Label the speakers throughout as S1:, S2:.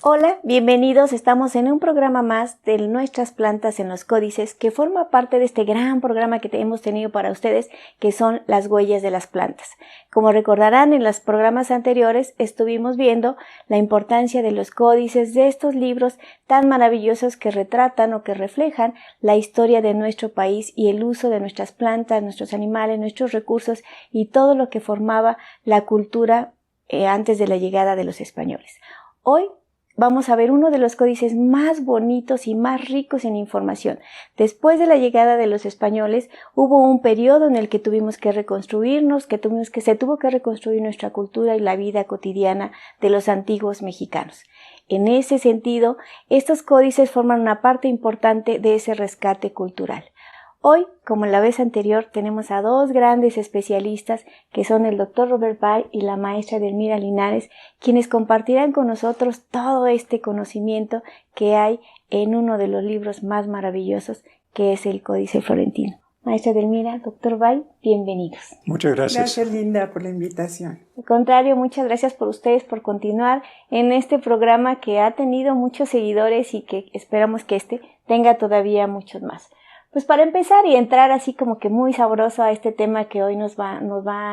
S1: Hola, bienvenidos. Estamos en un programa más de Nuestras Plantas en los Códices, que forma parte de este gran programa que hemos tenido para ustedes, que son las huellas de las plantas. Como recordarán, en los programas anteriores estuvimos viendo la importancia de los códices, de estos libros tan maravillosos que retratan o que reflejan la historia de nuestro país y el uso de nuestras plantas, nuestros animales, nuestros recursos y todo lo que formaba la cultura antes de la llegada de los españoles. Hoy vamos a ver uno de los códices más bonitos y más ricos en información. Después de la llegada de los españoles, hubo un periodo en el que tuvimos que reconstruirnos, se tuvo que reconstruir nuestra cultura y la vida cotidiana de los antiguos mexicanos. En ese sentido, estos códices forman una parte importante de ese rescate cultural. Hoy, como en la vez anterior, tenemos a dos grandes especialistas que son el Dr. Robert Bay y la maestra Edelmira Linares, quienes compartirán con nosotros todo este conocimiento que hay en uno de los libros más maravillosos, que es el Códice Florentino. Maestra Edelmira, Dr. Bay, bienvenidos.
S2: Muchas gracias.
S3: Gracias, Linda, por la invitación.
S1: Al contrario, muchas gracias por ustedes por continuar en este programa que ha tenido muchos seguidores y que esperamos que tenga todavía muchos más. Pues para empezar y entrar así como que muy sabroso a este tema que hoy nos va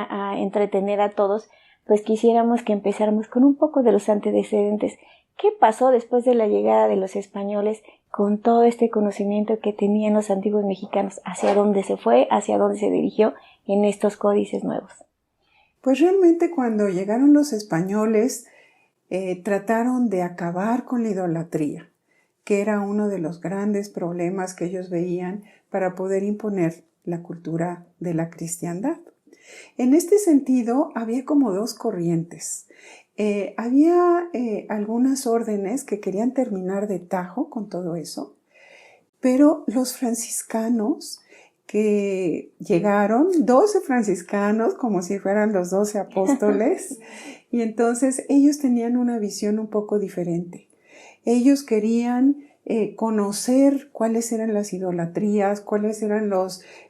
S1: a entretener a todos, pues quisiéramos que empezáramos con un poco de los antecedentes. ¿Qué pasó después de la llegada de los españoles con todo este conocimiento que tenían los antiguos mexicanos? ¿Hacia dónde se fue? ¿Hacia dónde se dirigió en estos códices nuevos?
S3: Pues realmente cuando llegaron los españoles trataron de acabar con la idolatría, que era uno de los grandes problemas que ellos veían para poder imponer la cultura de la cristiandad. En este sentido, había como dos corrientes. Había algunas órdenes que querían terminar de tajo con todo eso, pero los franciscanos que llegaron, 12 franciscanos, como si fueran los 12 apóstoles, y entonces ellos tenían una visión un poco diferente. Ellos querían conocer cuáles eran las idolatrías, cuáles eran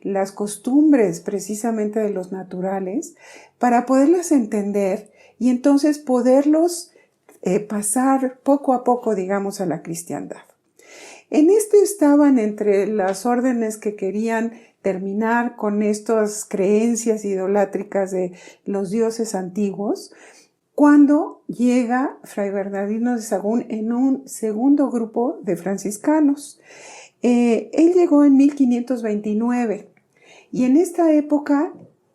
S3: las costumbres precisamente de los naturales, para poderlas entender y entonces poderlos pasar poco a poco, digamos, a la cristiandad. En esto estaban entre las órdenes que querían terminar con estas creencias idolátricas de los dioses antiguos, cuando llega Fray Bernardino de Sahagún en un segundo grupo de franciscanos. Él llegó en 1529 y en esta época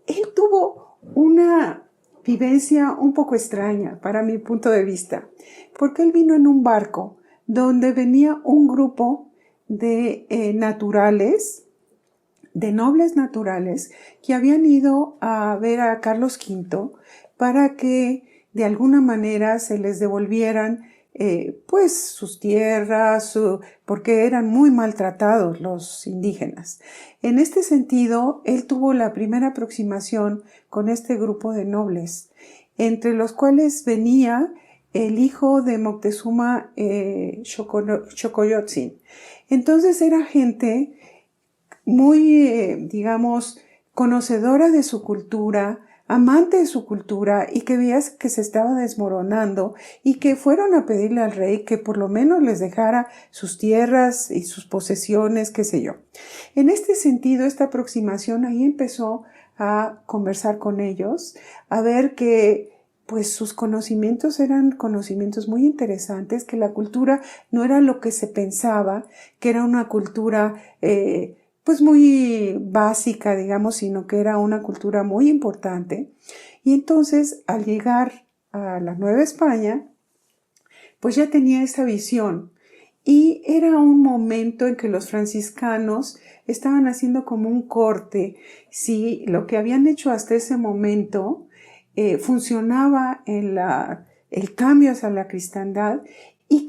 S3: él tuvo una vivencia un poco extraña para mi punto de vista, porque él vino en un barco donde venía un grupo de naturales, de nobles naturales, que habían ido a ver a Carlos V para que de alguna manera se les devolvieran pues sus tierras, porque eran muy maltratados los indígenas. En este sentido, él tuvo la primera aproximación con este grupo de nobles, entre los cuales venía el hijo de Moctezuma Xocoyotzin. Entonces era gente muy, digamos, conocedora de su cultura, amante de su cultura y que veías que se estaba desmoronando y que fueron a pedirle al rey que por lo menos les dejara sus tierras y sus posesiones, qué sé yo. En este sentido, esta aproximación ahí empezó a conversar con ellos, a ver que pues sus conocimientos eran conocimientos muy interesantes, que la cultura no era lo que se pensaba, que era una cultura pues muy básica, digamos, sino que era una cultura muy importante. Y entonces, al llegar a la Nueva España, pues ya tenía esa visión. Y era un momento en que los franciscanos estaban haciendo como un corte. Si lo que habían hecho hasta ese momento funcionaba en el cambio hacia la cristiandad y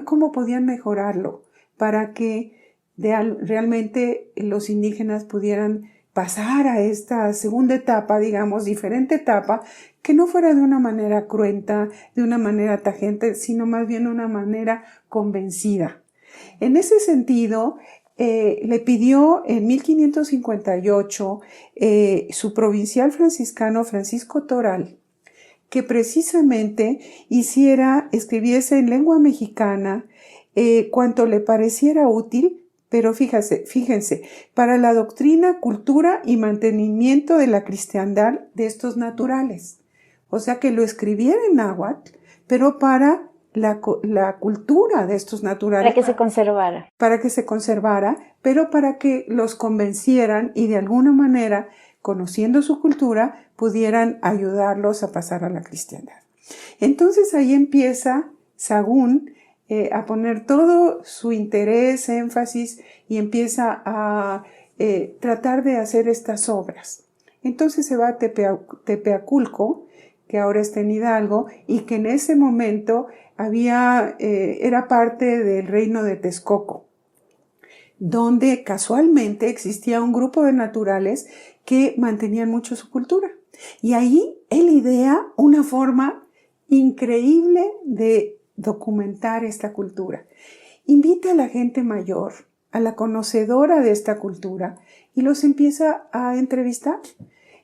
S3: cómo podían mejorarlo para que realmente los indígenas pudieran pasar a esta segunda etapa, digamos, diferente etapa, que no fuera de una manera cruenta, de una manera tajante, sino más bien de una manera convencida. En ese sentido, le pidió en 1558 su provincial franciscano Francisco Toral que precisamente escribiese en lengua mexicana cuanto le pareciera útil, pero fíjense, para la doctrina, cultura y mantenimiento de la cristiandad de estos naturales. O sea, que lo escribiera en náhuatl, pero para la cultura de estos naturales.
S1: Para que se conservara.
S3: Para que se conservara, pero para que los convencieran y de alguna manera, conociendo su cultura, pudieran ayudarlos a pasar a la cristiandad. Entonces ahí empieza Sahagún a poner todo su interés, énfasis, y empieza a tratar de hacer estas obras. Entonces se va a Tepeaculco, que ahora está en Hidalgo, y que en ese momento era parte del reino de Texcoco, donde casualmente existía un grupo de naturales que mantenían mucho su cultura. Y ahí él idea una forma increíble de documentar esta cultura. Invita a la gente mayor, a la conocedora de esta cultura, y los empieza a entrevistar.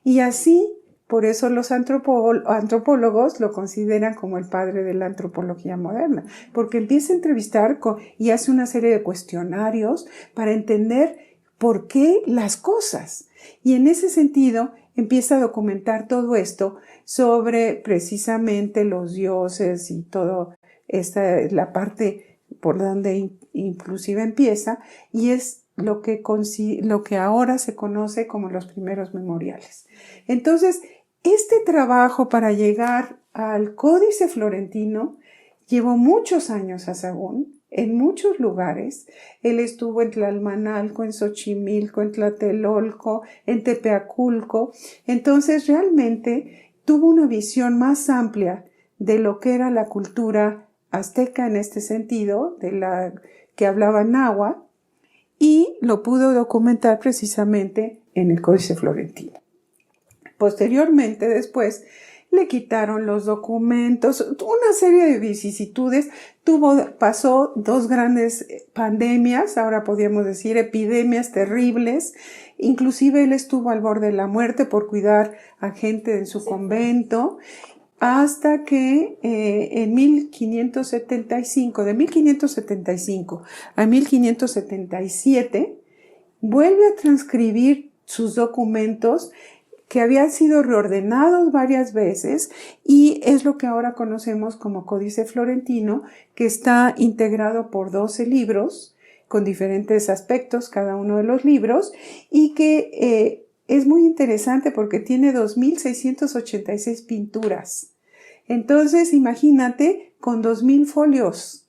S3: Y así, por eso los antropólogos lo consideran como el padre de la antropología moderna, porque empieza a entrevistar y hace una serie de cuestionarios para entender por qué las cosas. Y en ese sentido empieza a documentar todo esto sobre precisamente los dioses y todo la parte por donde inclusive empieza, y es lo que ahora se conoce como los primeros memoriales. Entonces, este trabajo para llegar al Códice Florentino llevó muchos años a Sahagún, en muchos lugares. Él estuvo en Tlalmanalco, en Xochimilco, en Tlatelolco, en Tepeaculco. Entonces, realmente tuvo una visión más amplia de lo que era la cultura azteca en este sentido, de la que hablaba náhuatl, y lo pudo documentar precisamente en el Códice Florentino. Posteriormente, después, le quitaron los documentos, una serie de vicisitudes, pasó 2 grandes pandemias, ahora podríamos decir epidemias terribles, inclusive él estuvo al borde de la muerte por cuidar a gente en su convento, hasta que en 1575, de 1575 a 1577, vuelve a transcribir sus documentos que habían sido reordenados varias veces, y es lo que ahora conocemos como Códice Florentino, que está integrado por 12 libros con diferentes aspectos cada uno de los libros, y que es muy interesante porque tiene 2,686 pinturas. Entonces, imagínate, con 2,000 folios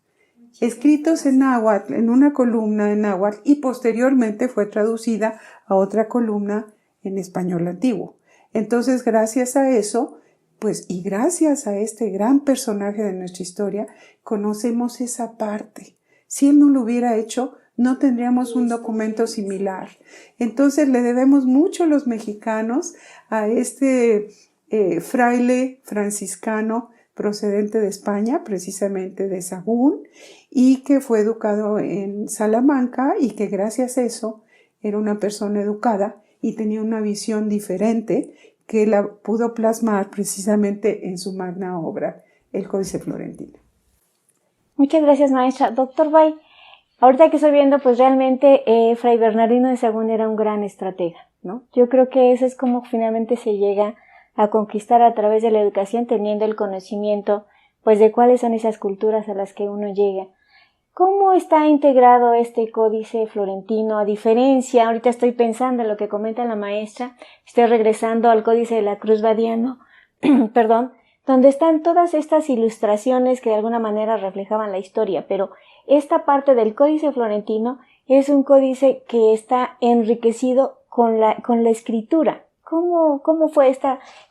S3: escritos en náhuatl, en una columna en náhuatl, y posteriormente fue traducida a otra columna en español antiguo. Entonces, gracias a eso, y gracias a este gran personaje de nuestra historia, conocemos esa parte. Si él no lo hubiera hecho, no tendríamos un documento similar. Entonces, le debemos mucho los mexicanos a este fraile franciscano procedente de España, precisamente de Sahagún, y que fue educado en Salamanca, y que gracias a eso era una persona educada y tenía una visión diferente que la pudo plasmar precisamente en su magna obra, el Códice Florentino.
S1: Muchas gracias, maestra. Doctor Bay, ahorita que estoy viendo, pues realmente Fray Bernardino de Sahagún era un gran estratega, ¿no? Yo creo que eso es como finalmente se llega a conquistar a través de la educación, teniendo el conocimiento, pues, de cuáles son esas culturas a las que uno llega. ¿Cómo está integrado este Códice Florentino? A diferencia, ahorita estoy pensando en lo que comenta la maestra, estoy regresando al Códice de la Cruz Badiano, perdón, donde están todas estas ilustraciones que de alguna manera reflejaban la historia, pero esta parte del Códice Florentino es un códice que está enriquecido con la escritura. ¿Cómo fue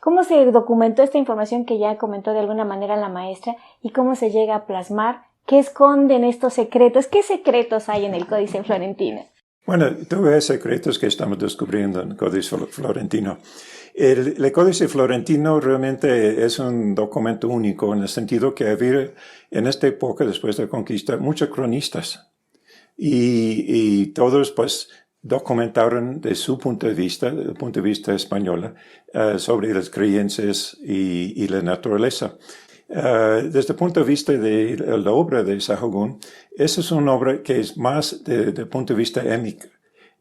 S1: cómo se documentó esta información que ya comentó de alguna manera la maestra, y cómo se llega a plasmar? ¿Qué esconden estos secretos? ¿Qué secretos hay en el Códice Florentino?
S2: Bueno, tú ves secretos que estamos descubriendo en el Códice Florentino. El Códice Florentino realmente es un documento único en el sentido que había en esta época, después de la conquista, muchos cronistas. Y todos, pues, documentaron de su punto de vista, del punto de vista español, sobre las creencias y la naturaleza. Desde el punto de vista de la obra de Sahagún, esa es una obra que es más desde el punto de vista émico.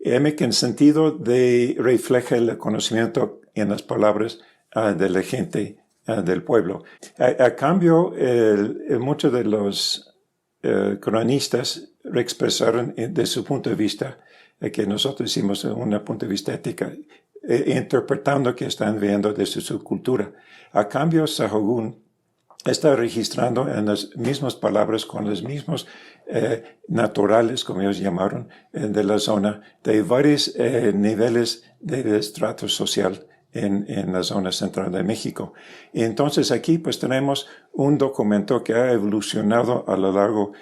S2: Émico en sentido de refleja el conocimiento en las palabras de la gente del pueblo. A cambio, muchos de los cronistas expresaron de su punto de vista, que nosotros hicimos un punto de vista ética, interpretando que están viendo desde su cultura. A cambio, Sahagún está registrando en las mismas palabras, con los mismos naturales, como ellos llamaron, de la zona, de varios niveles de estrato social en la zona central de México. Y entonces aquí pues tenemos un documento que ha evolucionado a lo largo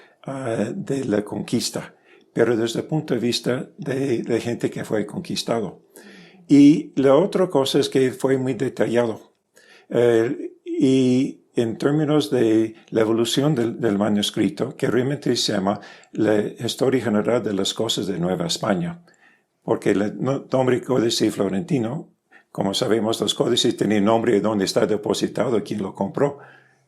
S2: de la conquista, pero desde el punto de vista de gente que fue conquistado. Y la otra cosa es que fue muy detallado. Y en términos de la evolución del manuscrito, que realmente se llama la Historia General de las Cosas de Nueva España, porque el nombre Códice Florentino, como sabemos, los códices tienen nombre de dónde está depositado, quién lo compró.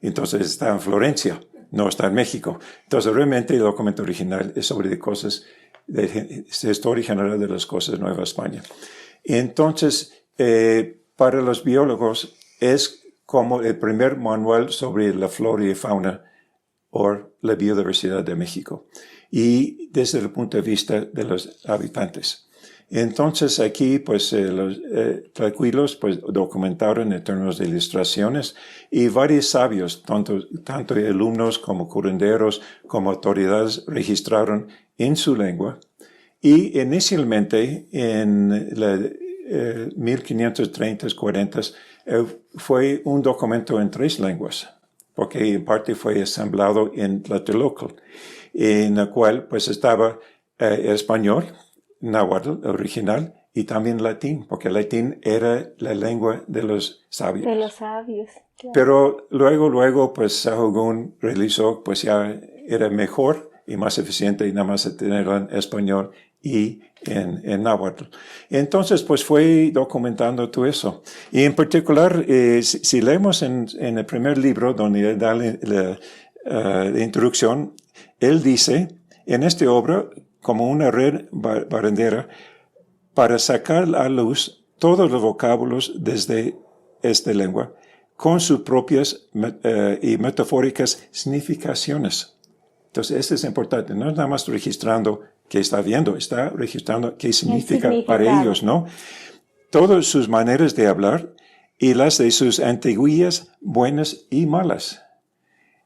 S2: Entonces está en Florencia, no está en México. Entonces realmente el documento original es sobre cosas de Historia General de las Cosas de Nueva España. Entonces, para los biólogos es como el primer manual sobre la flora y fauna o la biodiversidad de México, y desde el punto de vista de los habitantes. Entonces aquí, pues, los tranquilos, pues, documentaron en términos de ilustraciones, y varios sabios, tanto alumnos como curanderos, como autoridades, registraron en su lengua. Y inicialmente, en la 1530-40, fue un documento en 3 lenguas, porque en parte fue asemblado en Tlatelolco, en la cual pues estaba español, náhuatl original, y también latín, porque el latín era la lengua de los sabios.
S1: De los sabios, claro.
S2: Pero luego, pues Sahagún realizó, pues ya era mejor y más eficiente, y nada más tenerlo en español y en náhuatl. Entonces, pues fue documentando todo eso. Y en particular, si leemos en el primer libro, donde da la introducción, él dice, en esta obra, como una red barrendera, para sacar a luz todos los vocábulos desde esta lengua, con sus propias y metafóricas significaciones. Entonces, esto es importante. No es nada más registrando qué está viendo, está registrando qué significa para ellos, ¿no? Todas sus maneras de hablar y las de sus antiguillas, buenas y malas.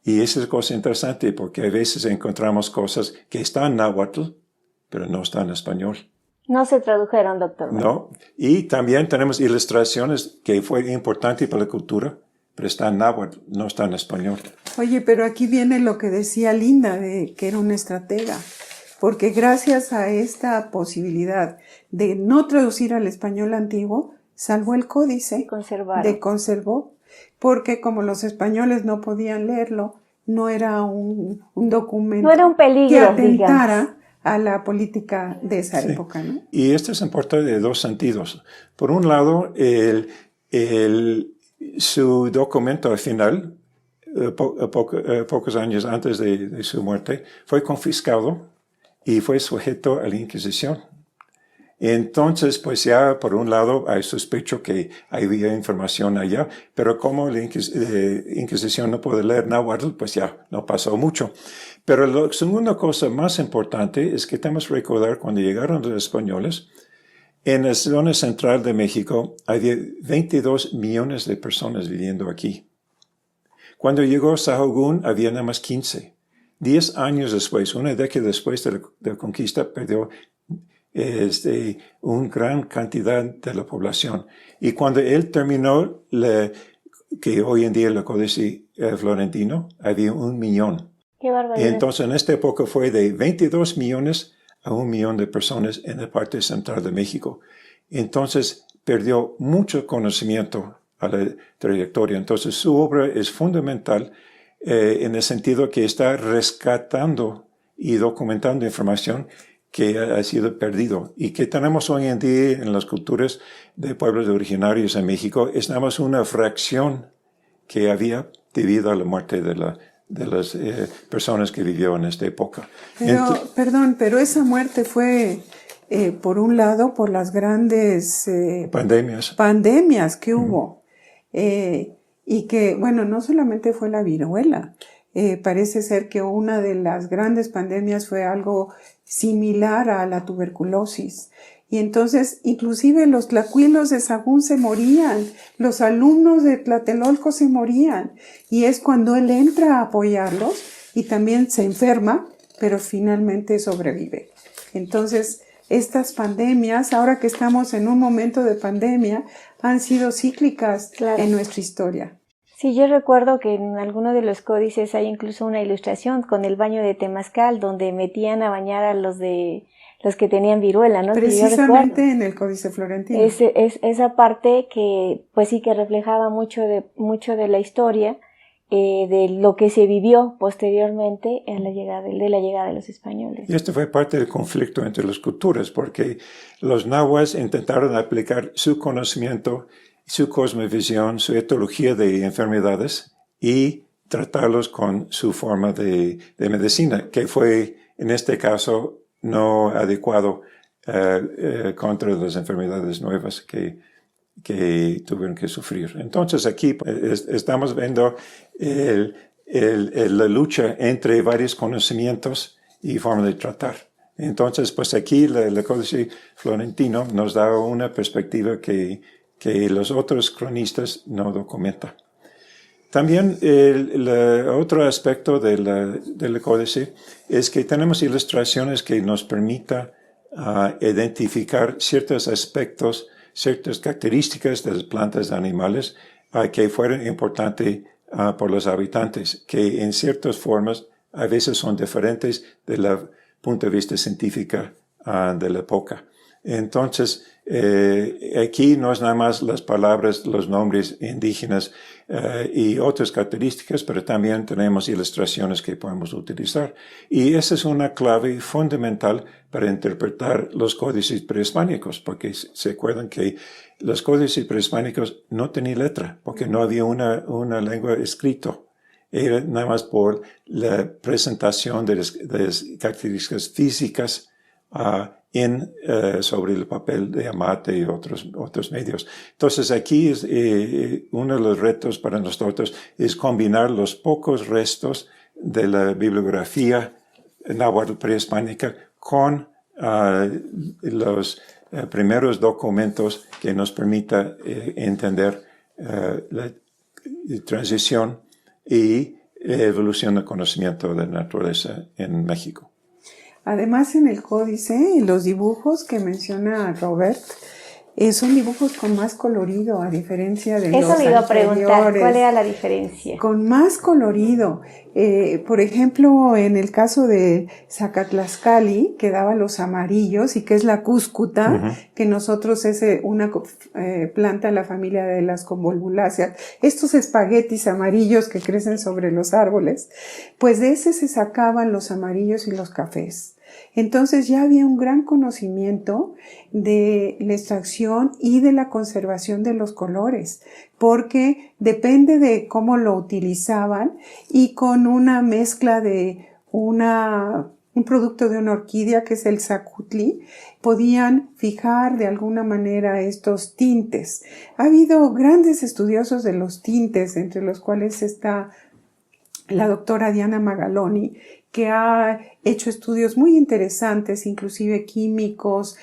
S2: Y esa es cosa interesante, porque a veces encontramos cosas que están en náhuatl, pero no están en español.
S1: No se tradujeron, doctor.
S2: No. Y también tenemos ilustraciones que fue importante para la cultura, pero está en náhuatl, no está en español.
S3: Oye, pero aquí viene lo que decía Linda, de que era una estratega, porque gracias a esta posibilidad de no traducir al español antiguo, salvó el códice, conservó, porque como los españoles no podían leerlo, no era un documento,
S1: no era un peligro,
S3: que atentara,
S1: digamos,
S3: a la política de esa época, ¿no?
S2: Y esto es importante de 2 sentidos. Por un lado, su documento al final, pocos años antes de su muerte, fue confiscado y fue sujeto a la Inquisición. Entonces, pues ya por un lado hay sospecho que había información allá, pero como la Inquisición no puede leer náhuatl, pues ya no pasó mucho. Pero la segunda cosa más importante es que tenemos que recordar cuando llegaron los españoles, en la zona central de México había 22 millones de personas viviendo aquí. Cuando llegó Sahagún había nada más 15. 10 años después, una década después de la conquista, perdió una gran cantidad de la población. Y cuando él terminó, que hoy en día el Códice Florentino, había 1 millón.
S1: ¡Qué barbaridad!
S2: Entonces, en esta época fue de 22 millones a 1 millón de personas en la parte central de México. Entonces, perdió mucho conocimiento a la trayectoria. Entonces, su obra es fundamental en el sentido que está rescatando y documentando información que ha sido perdido y que tenemos hoy en día en las culturas de pueblos originarios en México. Es nada más una fracción que había debido a la muerte de las personas que vivió en esta época.
S3: Pero esa muerte fue, por un lado, por las grandes pandemias que hubo. Y que, bueno, no solamente fue la viruela. Parece ser que una de las grandes pandemias fue algo similar a la tuberculosis. Y entonces, inclusive los tlacuilos de Sahagún se morían, los alumnos de Tlatelolco se morían. Y es cuando él entra a apoyarlos y también se enferma, pero finalmente sobrevive. Entonces, estas pandemias, ahora que estamos en un momento de pandemia, han sido cíclicas en nuestra historia.
S1: Sí, yo recuerdo que en alguno de los códices hay incluso una ilustración con el baño de temazcal, donde metían a bañar a los que tenían viruela, ¿no?
S3: Precisamente en el Códice Florentino.
S1: Es esa parte que, pues sí, que reflejaba mucho de la historia, de lo que se vivió posteriormente de la llegada de los españoles.
S2: Y esto fue parte del conflicto entre las culturas, porque los nahuas intentaron aplicar su conocimiento, su cosmovisión, su etología de enfermedades y tratarlos con su forma de medicina, que fue, en este caso, no adecuado contra las enfermedades nuevas que tuvieron que sufrir. Entonces aquí estamos viendo la lucha entre varios conocimientos y forma de tratar. Entonces, pues aquí el Códice Florentino nos da una perspectiva que los otros cronistas no documentan. También otro aspecto del códice es que tenemos ilustraciones que nos permitan identificar ciertos aspectos, ciertas características de las plantas y animales que fueron importantes por los habitantes, que en ciertas formas a veces son diferentes desde el punto de vista científico de la época. Entonces, aquí no es nada más las palabras, los nombres indígenas y otras características, pero también tenemos ilustraciones que podemos utilizar. Y esa es una clave fundamental para interpretar los códices prehispánicos, porque se acuerdan que los códices prehispánicos no tenían letra, porque no había una lengua escrita. Era nada más por la presentación de las características físicas sobre el papel de amate y otros medios. Entonces aquí es uno de los retos para nosotros es combinar los pocos restos de la bibliografía náhuatl prehispánica con los primeros documentos que nos permita entender la transición y evolución del conocimiento de la naturaleza en México.
S3: Además, en el códice, los dibujos que menciona Robert son dibujos con más colorido, a diferencia de los anteriores.
S1: Eso me iba a preguntar, ¿cuál era la diferencia?
S3: Con más colorido. Por ejemplo, en el caso de Zacatlascali, que daba los amarillos y que es la cúscuta, que nosotros es una planta de la familia de las convolvuláceas. Estos espaguetis amarillos que crecen sobre los árboles, pues de ese se sacaban los amarillos y los cafés. Entonces ya había un gran conocimiento de la extracción y de la conservación de los colores, porque depende de cómo lo utilizaban y con una mezcla de un producto de una orquídea que es el zacutli, podían fijar de alguna manera estos tintes. Ha habido grandes estudiosos de los tintes, entre los cuales está la doctora Diana Magaloni, que ha hecho estudios muy interesantes, inclusive químicos,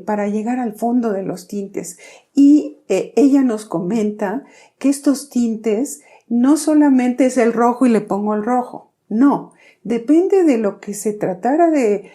S3: para llegar al fondo de los tintes. Y ella nos comenta que estos tintes no solamente es el rojo y le pongo el rojo, no, depende de lo que se tratara de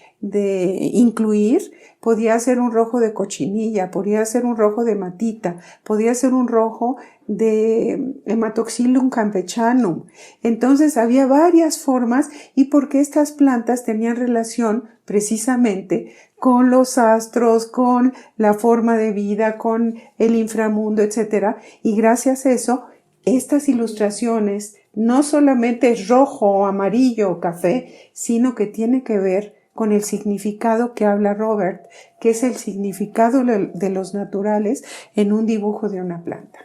S3: incluir. Podía ser un rojo de cochinilla, podía ser un rojo de matita, podía ser un rojo de Hematoxylum campechanum. Entonces había varias formas, y porque estas plantas tenían relación precisamente con los astros, con la forma de vida, con el inframundo, etc. Y gracias a eso, estas ilustraciones no solamente es rojo o amarillo o café, sino que tiene que ver con el significado que habla Robert, que es el significado de los naturales en un dibujo de una planta.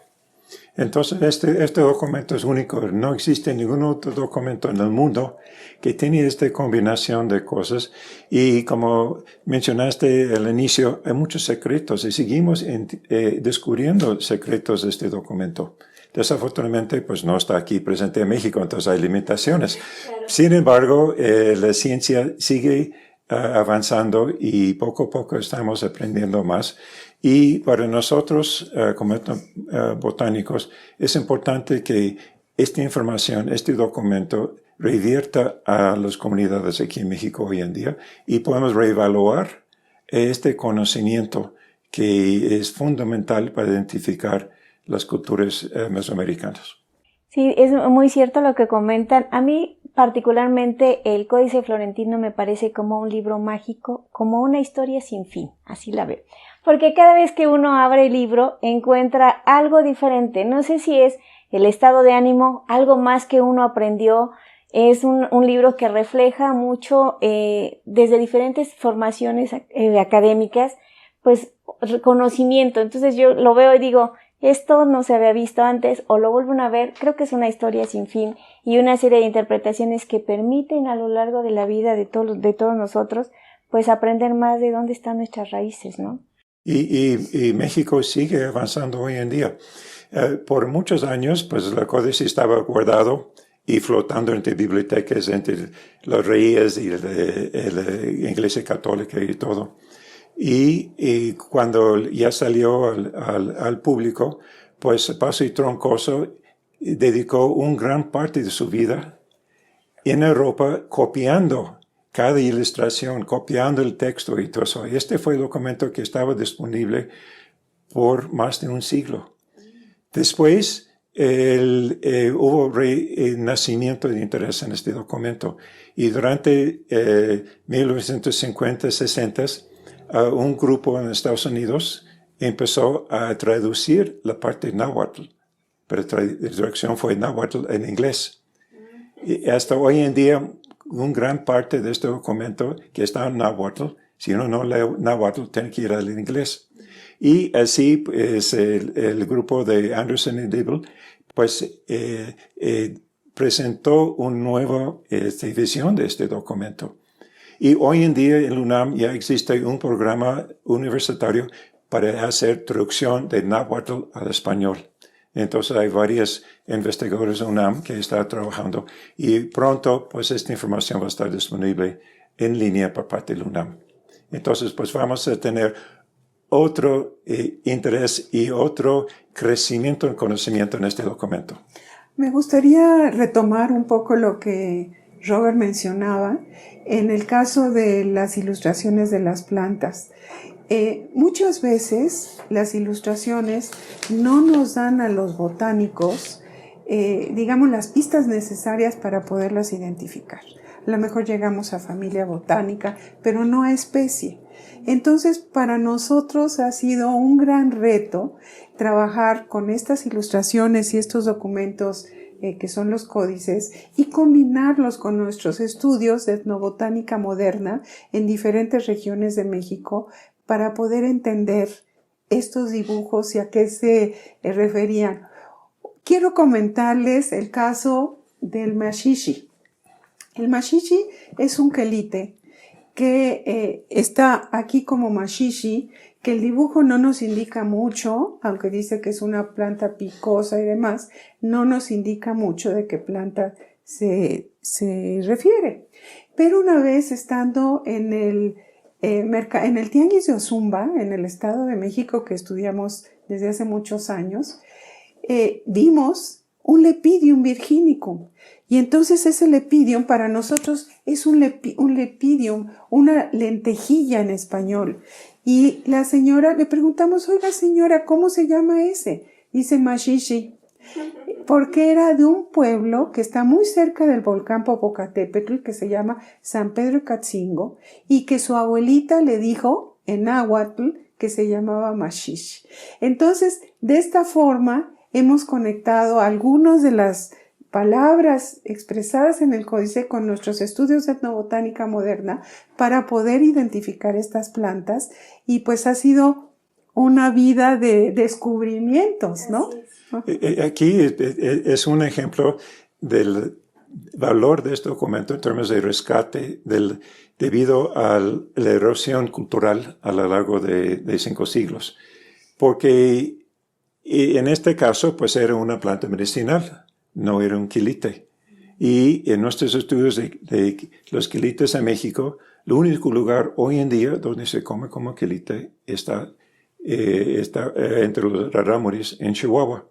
S2: Entonces, este documento es único. No existe ningún otro documento en el mundo que tiene esta combinación de cosas. Y como mencionaste al inicio, hay muchos secretos y seguimos descubriendo secretos de este documento. Desafortunadamente, pues no está aquí presente en México, entonces hay limitaciones. Claro. Sin embargo, la ciencia sigue avanzando y poco a poco estamos aprendiendo más. Y para nosotros, como botánicos, es importante que esta información, este documento, revierta a las comunidades aquí en México hoy en día y podemos reevaluar este conocimiento que es fundamental para identificar las culturas mesoamericanas.
S1: Sí, es muy cierto lo que comentan. A mí particularmente el Códice Florentino me parece como un libro mágico, como una historia sin fin, así la veo. Porque cada vez que uno abre el libro encuentra algo diferente. No sé si es el estado de ánimo, algo más que uno aprendió. Es un libro que refleja mucho desde diferentes formaciones académicas, pues conocimiento. Entonces yo lo veo y digo, esto no se había visto antes o lo vuelven a ver. Creo que es una historia sin fin y una serie de interpretaciones que permiten a lo largo de la vida de todos nosotros pues aprender más de dónde están nuestras raíces, ¿no?
S2: Y México sigue avanzando hoy en día. Por muchos años, pues el códice estaba guardado y flotando entre bibliotecas, entre los reyes y la Iglesia Católica y todo. Y cuando ya salió al público, pues Paso y Troncoso dedicó una gran parte de su vida en Europa copiando cada ilustración, copiando el texto y todo eso. Este fue el documento que estaba disponible por más de un siglo. Después hubo nacimiento de interés en este documento y durante 1950-60 un grupo en Estados Unidos empezó a traducir la parte náhuatl, pero la traducción fue náhuatl en inglés. Y hasta hoy en día, una gran parte de este documento que está en náhuatl, si uno no lee náhuatl, tiene que ir al inglés. Y así, pues, el grupo de Anderson y Dibble, pues, presentó una nueva visión de este documento. Y hoy en día en UNAM ya existe un programa universitario para hacer traducción de náhuatl al español. Entonces hay varios investigadores de UNAM que están trabajando y pronto pues esta información va a estar disponible en línea por parte de UNAM. Entonces pues vamos a tener otro interés y otro crecimiento en conocimiento en este documento.
S3: Me gustaría retomar un poco lo que Robert mencionaba en el caso de las ilustraciones de las plantas. Muchas veces las ilustraciones no nos dan a los botánicos, digamos, las pistas necesarias para poderlas identificar. A lo mejor llegamos a familia botánica, pero no a especie. Entonces, para nosotros ha sido un gran reto trabajar con estas ilustraciones y estos documentos que son los códices, y combinarlos con nuestros estudios de etnobotánica moderna en diferentes regiones de México para poder entender estos dibujos y a qué se referían. Quiero comentarles el caso del maxixe. El maxixe es un quelite que está aquí como maxixe, que el dibujo no nos indica mucho, aunque dice que es una planta picosa y demás, no nos indica mucho de qué planta se refiere. Pero una vez estando en el Tianguis de Ozumba, en el Estado de México, que estudiamos desde hace muchos años, vimos un Lepidium virginicum. Y entonces ese Lepidium para nosotros es un Lepidium, una lentejilla en español. Y la señora, le preguntamos, oiga señora, ¿cómo se llama ese? Dice maxixe, porque era de un pueblo que está muy cerca del volcán Popocatépetl, que se llama San Pedro Catzingo, y que su abuelita le dijo en náhuatl que se llamaba maxixe. Entonces, de esta forma, hemos conectado algunos de palabras expresadas en el códice con nuestros estudios de etnobotánica moderna para poder identificar estas plantas, y pues ha sido una vida de descubrimientos, ¿no?
S2: Aquí es un ejemplo del valor de este documento en términos de rescate debido a la erosión cultural a lo largo de 5 siglos. Porque en este caso, pues era una planta medicinal, no era un quilite. Y en nuestros estudios de los quilites en México, el único lugar hoy en día donde se come como quilite está entre los rarámuris en Chihuahua.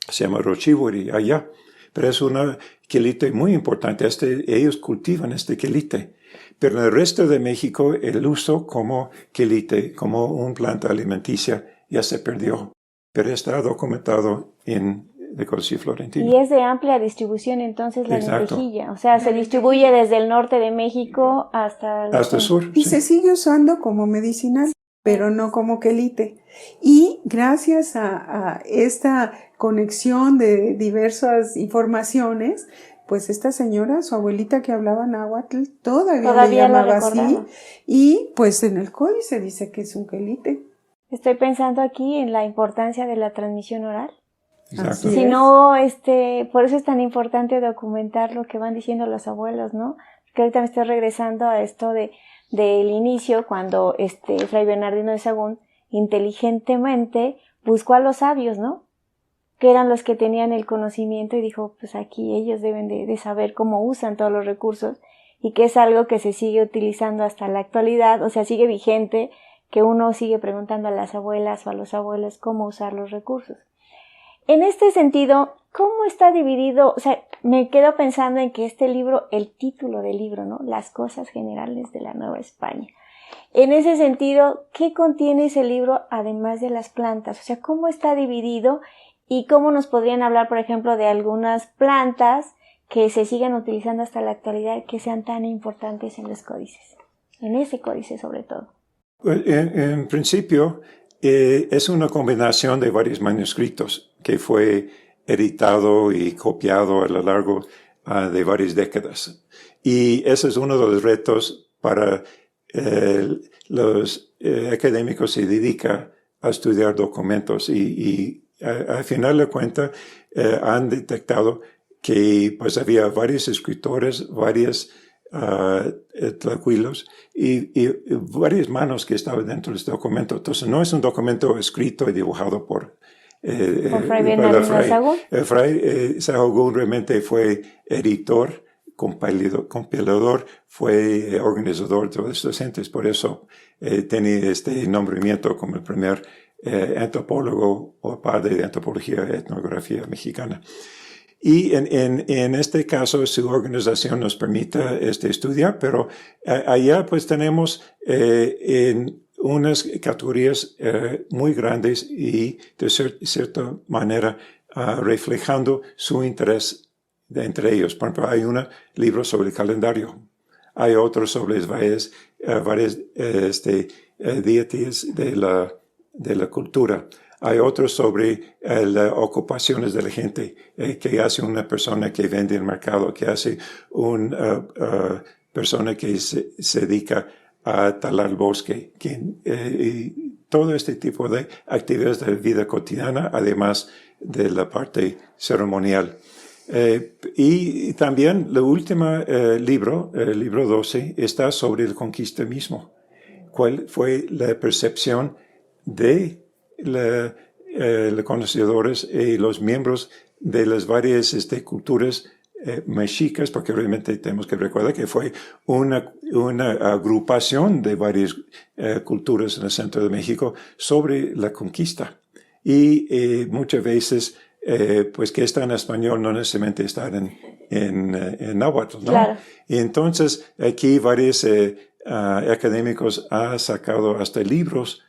S2: Se llama Rochíbori allá. Pero es una quilite muy importante. Ellos cultivan este quilite. Pero en el resto de México, el uso como quilite, como una planta alimenticia, ya se perdió. Pero está documentado en el Códice Florentino.
S1: Y es de amplia distribución entonces la
S2: Exacto.
S1: lentejilla. O sea, se distribuye desde el norte de México hasta
S2: el sur.
S3: Y
S2: sí.
S3: se sigue usando como medicinal, pero no como quelite. Y gracias a esta conexión de diversas informaciones, pues esta señora, su abuelita que hablaba náhuatl, todavía le llamaba así. Y pues en el códice dice que es un quelite.
S1: Estoy pensando aquí en la importancia de la transmisión oral.
S2: Exacto.
S1: Si no, por eso es tan importante documentar lo que van diciendo los abuelos, ¿no? Porque ahorita me estoy regresando a esto del inicio, cuando Fray Bernardino de Sahagún inteligentemente buscó a los sabios, ¿no? Que eran los que tenían el conocimiento, y dijo, pues aquí ellos deben de saber cómo usan todos los recursos, y que es algo que se sigue utilizando hasta la actualidad, o sea, sigue vigente, que uno sigue preguntando a las abuelas o a los abuelos cómo usar los recursos. En este sentido, ¿cómo está dividido? O sea, me quedo pensando en que este libro, el título del libro, ¿no? Las cosas generales de la Nueva España. En ese sentido, ¿qué contiene ese libro además de las plantas? O sea, ¿cómo está dividido? Y cómo nos podrían hablar, por ejemplo, de algunas plantas que se sigan utilizando hasta la actualidad, que sean tan importantes en los códices, en ese códice sobre todo.
S2: En principio, es una combinación de varios manuscritos que fue editado y copiado a lo largo de varias décadas. Y ese es uno de los retos para los académicos que se dedican a estudiar documentos, y al final de cuentas han detectado que pues había varios escritores, varios tlacuilos y varias manos que estaban dentro de este documento. Entonces no es un documento escrito y dibujado por
S1: Fray Bernardino de Sahagún.
S2: Fray Sahagún realmente fue editor, compilador, fue organizador de todos estos entes. Por eso tenía este nombramiento como el primer antropólogo o padre de antropología y etnografía mexicana. Y en este caso su organización nos permite estudiar, pero allá pues tenemos en unas categorías muy grandes y de cierta manera reflejando su interés entre ellos. Por ejemplo, hay un libro sobre el calendario, hay otro sobre varias dietas de la cultura. Hay otros sobre las ocupaciones de la gente, que hace una persona que vende en el mercado, que hace una persona que se dedica a talar el bosque, y todo este tipo de actividades de vida cotidiana, además de la parte ceremonial. Y también el último libro, el libro 12, está sobre la conquista mismo. ¿Cuál fue la percepción de los conocedores y los miembros de las varias culturas mexicas, porque realmente tenemos que recordar que fue una agrupación de varias culturas en el centro de México sobre la conquista? Y muchas veces, pues que está en español no necesariamente está en náhuatl, ¿no?
S1: Claro.
S2: Y entonces aquí varios académicos han sacado hasta libros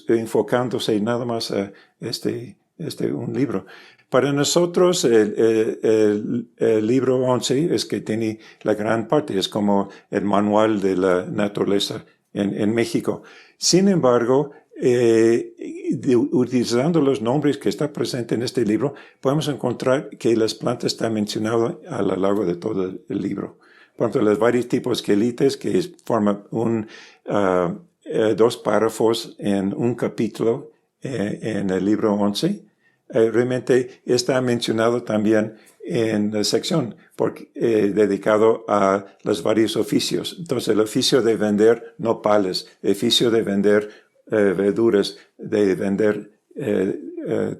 S2: enfocándose nada más a un libro. Para nosotros, el libro 11 es que tiene la gran parte, es como el manual de la naturaleza en México. Sin embargo, utilizando los nombres que está presente en este libro, podemos encontrar que las plantas están mencionadas a lo largo de todo el libro. Por ejemplo, los varios tipos de quelites que forman dos párrafos en un capítulo en el libro 11, realmente está mencionado también en la sección dedicado a los varios oficios. Entonces, el oficio de vender nopales, el oficio de vender verduras, de vender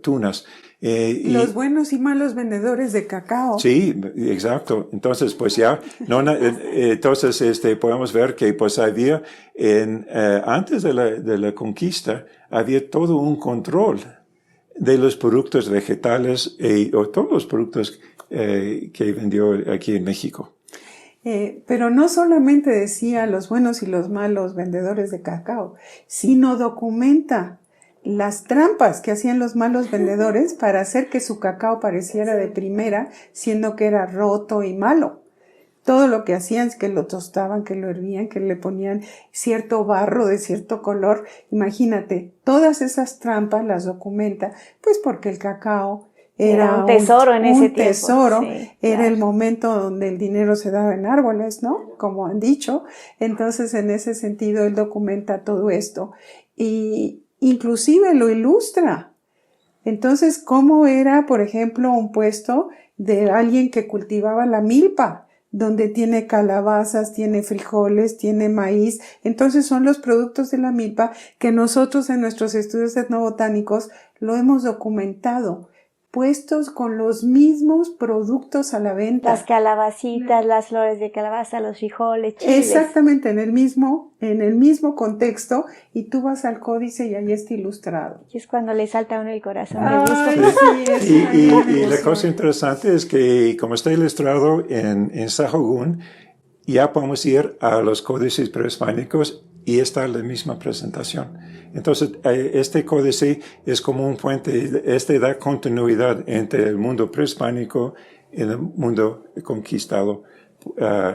S2: tunas.
S3: Los buenos y malos vendedores de cacao.
S2: Sí, exacto. Entonces, pues ya, entonces, podemos ver que pues había, antes de la conquista, había todo un control de los productos vegetales o todos los productos que vendió aquí en México.
S3: Pero no solamente decía los buenos y los malos vendedores de cacao, sino documenta las trampas que hacían los malos vendedores para hacer que su cacao pareciera de primera, siendo que era roto y malo. Todo lo que hacían es que lo tostaban, que lo hervían, que le ponían cierto barro de cierto color. Imagínate, todas esas trampas las documenta, pues porque el cacao era
S1: un tesoro en ese tiempo.
S3: Tesoro,
S1: sí,
S3: era
S1: claro.
S3: el momento donde el dinero se daba en árboles, ¿no? Como han dicho. Entonces, en ese sentido, él documenta todo esto y inclusive lo ilustra. Entonces, ¿cómo era, por ejemplo, un puesto de alguien que cultivaba la milpa? Donde tiene calabazas, tiene frijoles, tiene maíz. Entonces son los productos de la milpa que nosotros en nuestros estudios etnobotánicos lo hemos documentado, puestos con los mismos productos a la venta.
S1: Las calabacitas, las flores de calabaza, los frijoles, chiles.
S3: Exactamente, en el mismo contexto, y tú vas al códice y ahí está ilustrado.
S1: Y es cuando le salta a uno el corazón de
S3: Ay,
S1: gusto.
S3: sí,
S2: Y la cosa interesante es que, como está ilustrado en Sahagún, ya podemos ir a los códices prehispánicos y está la misma presentación. Entonces, este códice es como un puente, da continuidad entre el mundo prehispánico y el mundo conquistado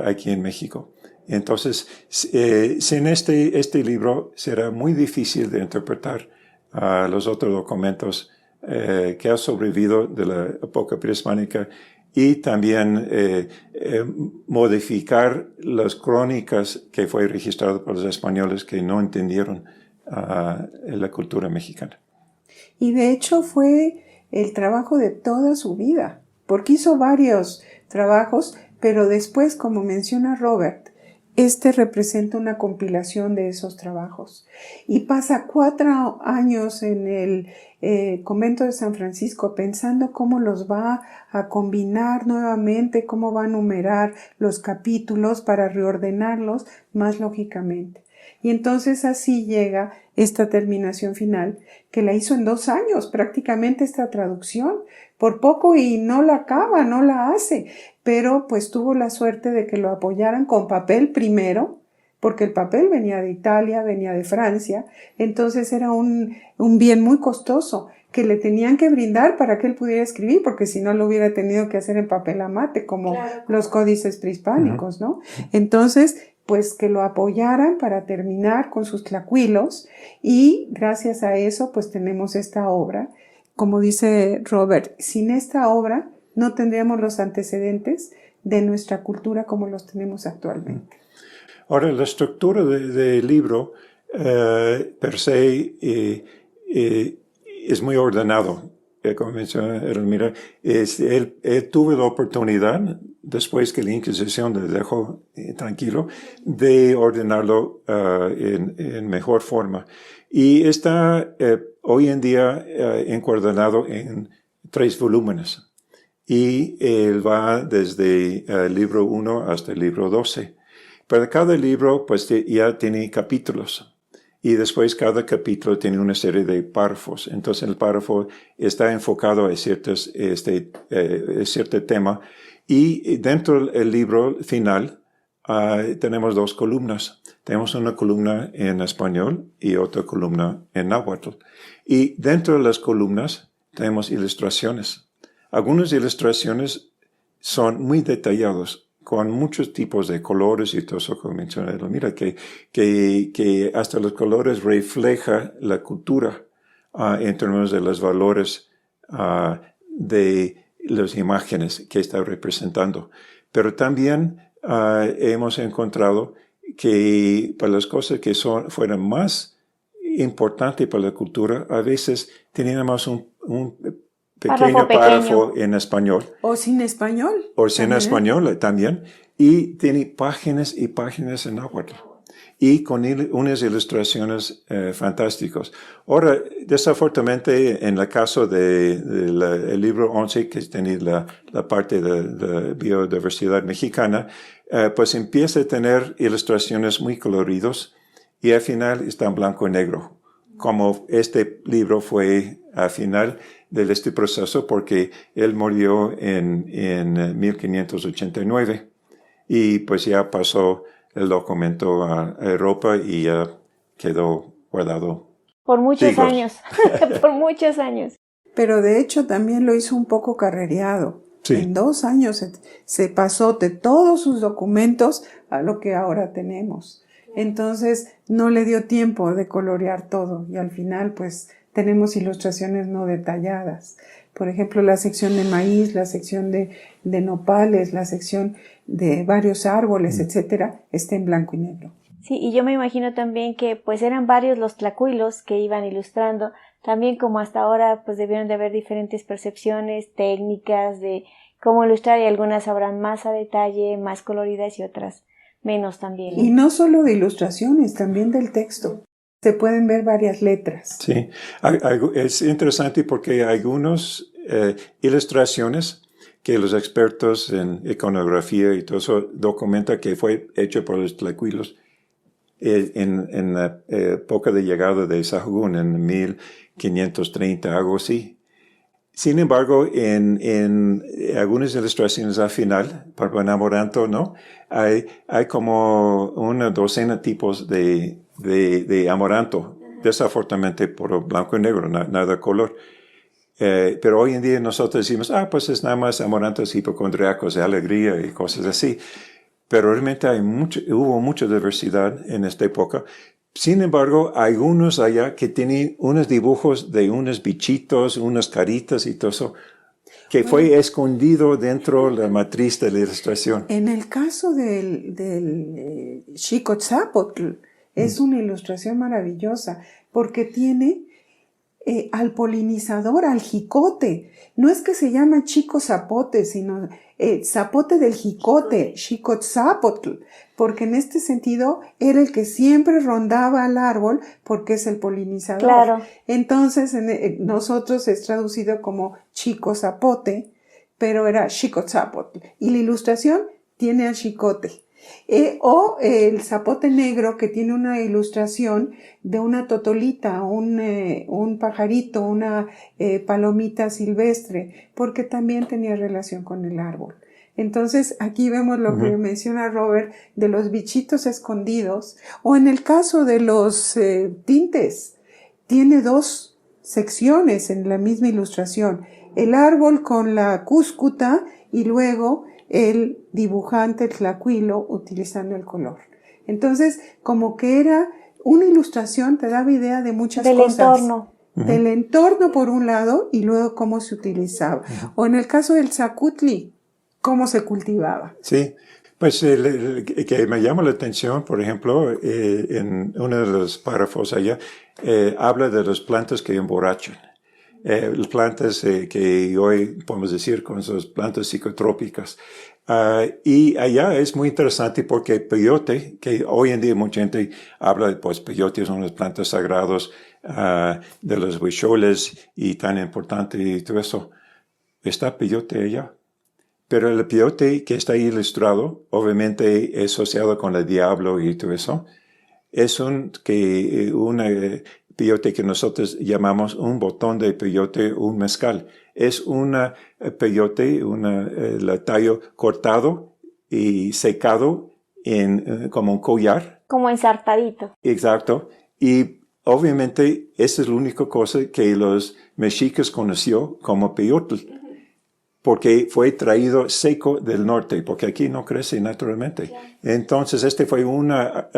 S2: aquí en México. Entonces, sin este libro será muy difícil de interpretar los otros documentos que han sobrevivido de la época prehispánica y también modificar las crónicas que fue registrado por los españoles que no entendieron la cultura mexicana.
S3: Y de hecho fue el trabajo de toda su vida, porque hizo varios trabajos, pero después, como menciona Robert, representa una compilación de esos trabajos. Y pasa 4 años en el convento de San Francisco pensando cómo los va a combinar nuevamente, cómo va a numerar los capítulos para reordenarlos más lógicamente. Y entonces así llega esta terminación final, que la hizo en 2 años, prácticamente esta traducción, por poco y no la acaba, no la hace, pero pues tuvo la suerte de que lo apoyaran con papel primero, porque el papel venía de Italia, venía de Francia, entonces era un bien muy costoso que le tenían que brindar para que él pudiera escribir, porque si no lo hubiera tenido que hacer en papel amate, como claro, los códices prehispánicos, ¿no? Entonces, pues que lo apoyaran para terminar con sus tlacuilos y gracias a eso pues tenemos esta obra. Como dice Robert, sin esta obra no tendríamos los antecedentes de nuestra cultura como los tenemos actualmente.
S2: Ahora, la estructura del libro per se es muy ordenado. Como menciona Ermira, él tuvo la oportunidad, después que la Inquisición le dejó tranquilo, de ordenarlo en mejor forma. Y está hoy en día encuadernado en 3 volúmenes. Y él va desde el libro 1 hasta el libro 12. Pero cada libro pues ya tiene capítulos. Y después cada capítulo tiene una serie de párrafos. Entonces el párrafo está enfocado a cierto tema. Y dentro del libro final tenemos 2 columnas. Tenemos una columna en español y otra columna en náhuatl. Y dentro de las columnas tenemos ilustraciones. Algunas ilustraciones son muy detalladas, con muchos tipos de colores y todo eso que mencioné. Mira, que hasta los colores refleja la cultura en términos de los valores de las imágenes que está representando. Pero también hemos encontrado que para las cosas que fueran más importantes para la cultura, a veces tenían más un pequeño párrafo en español.
S3: O sin español.
S2: O sin español también. Y tiene páginas y páginas en náhuatl. Y con unas ilustraciones fantásticas. Ahora, desafortunadamente, en el caso del libro 11, que tiene la parte de biodiversidad mexicana, pues empieza a tener ilustraciones muy coloridas y al final está en blanco y negro. Como este libro fue al final de este proceso, porque él murió en 1589 y pues ya pasó el documento a Europa y ya quedó guardado.
S1: Por muchos años, por muchos años.
S3: Pero de hecho también lo hizo un poco carrereado. Sí. En 2 años se pasó de todos sus documentos a lo que ahora tenemos. Entonces no le dio tiempo de colorear todo y al final pues tenemos ilustraciones no detalladas. Por ejemplo, la sección de maíz, la sección de nopales, la sección de varios árboles, etcétera, está en blanco y negro.
S1: Sí, y yo me imagino también que pues eran varios los tlacuilos que iban ilustrando. También como hasta ahora pues debieron de haber diferentes percepciones, técnicas de cómo ilustrar y algunas habrán más a detalle, más coloridas y otras menos también, ¿no?
S3: Y no solo de ilustraciones, también del texto. Se pueden ver varias letras.
S2: Sí, es interesante porque hay algunas ilustraciones que los expertos en iconografía y todo eso documentan que fue hecho por los tlacuilos en la época de llegada de Sahagún, en 1530, algo así. Sin embargo, en algunas ilustraciones al final, para Amoranto, ¿no? Hay como una docena de tipos de Amoranto, desafortunadamente por blanco y negro, nada color. Pero hoy en día nosotros decimos, pues es nada más Amorantos hipocondriacos de alegría y cosas así. Pero realmente hubo mucha diversidad en esta época. Sin embargo, hay unos allá que tienen unos dibujos de unos bichitos, unas caritas y todo eso, que fue escondido dentro de la matriz de la ilustración.
S3: En el caso del Xicotzapotl, es una ilustración maravillosa, porque tiene al polinizador, al jicote. No es que se llama chico zapote, sino zapote del jicote, Xicotzapotl, porque en este sentido era el que siempre rondaba al árbol porque es el polinizador.
S1: Claro.
S3: Entonces nosotros es traducido como chico zapote, pero era Xicotzapotl. Y la ilustración tiene al jicote. O el zapote negro, que tiene una ilustración de una totolita, un pajarito, una palomita silvestre, porque también tenía relación con el árbol. Entonces aquí vemos lo que menciona Robert de los bichitos escondidos, o en el caso de los tintes, tiene 2 secciones en la misma ilustración, el árbol con la cúscuta y luego el dibujante, el tlacuilo, utilizando el color. Entonces, como que era una ilustración, te daba idea de muchas cosas.
S1: Del entorno.
S3: Del entorno por un lado y luego cómo se utilizaba. O en el caso del zacutli, cómo se cultivaba.
S2: Sí, pues que me llama la atención, por ejemplo, en uno de los párrafos allá, habla de las plantas que emborrachan. Las plantas que hoy podemos decir con esas plantas psicotrópicas. Y allá es muy interesante porque el peyote, que hoy en día mucha gente habla de, pues, peyote son las plantas sagradas de los huicholes y tan importante y todo eso. Está peyote allá. Pero el peyote que está ahí ilustrado, obviamente es asociado con el diablo y todo eso. Es una peyote que nosotros llamamos un botón de peyote, un mezcal. Es una peyote, el tallo cortado y secado como un collar.
S1: Como ensartadito.
S2: Exacto. Y obviamente esa es la única cosa que los mexicas conoció como peyote. porque fue traído seco del norte, porque aquí no crece naturalmente. Claro. Entonces, fue una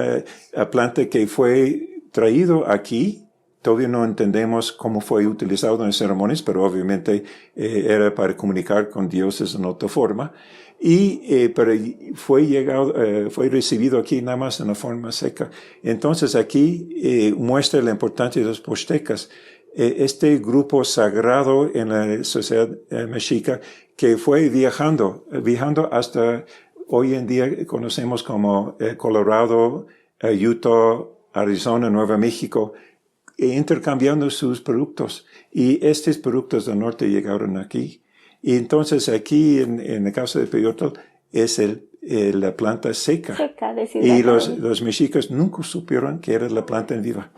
S2: planta que fue traído aquí. Todavía no entendemos cómo fue utilizado en las ceremonias, pero obviamente era para comunicar con dioses en otra forma. Pero fue recibido aquí nada más en una forma seca. Entonces aquí muestra la importancia de los Pochtecas. Este grupo sagrado en la sociedad mexica que fue viajando hasta hoy en día conocemos como Colorado, Utah, Arizona, Nuevo México, intercambiando sus productos. Y estos productos del norte llegaron aquí. Y entonces aquí, en el caso de Peyotl, es la planta seca. Y los mexicas nunca supieron que era la planta en viva.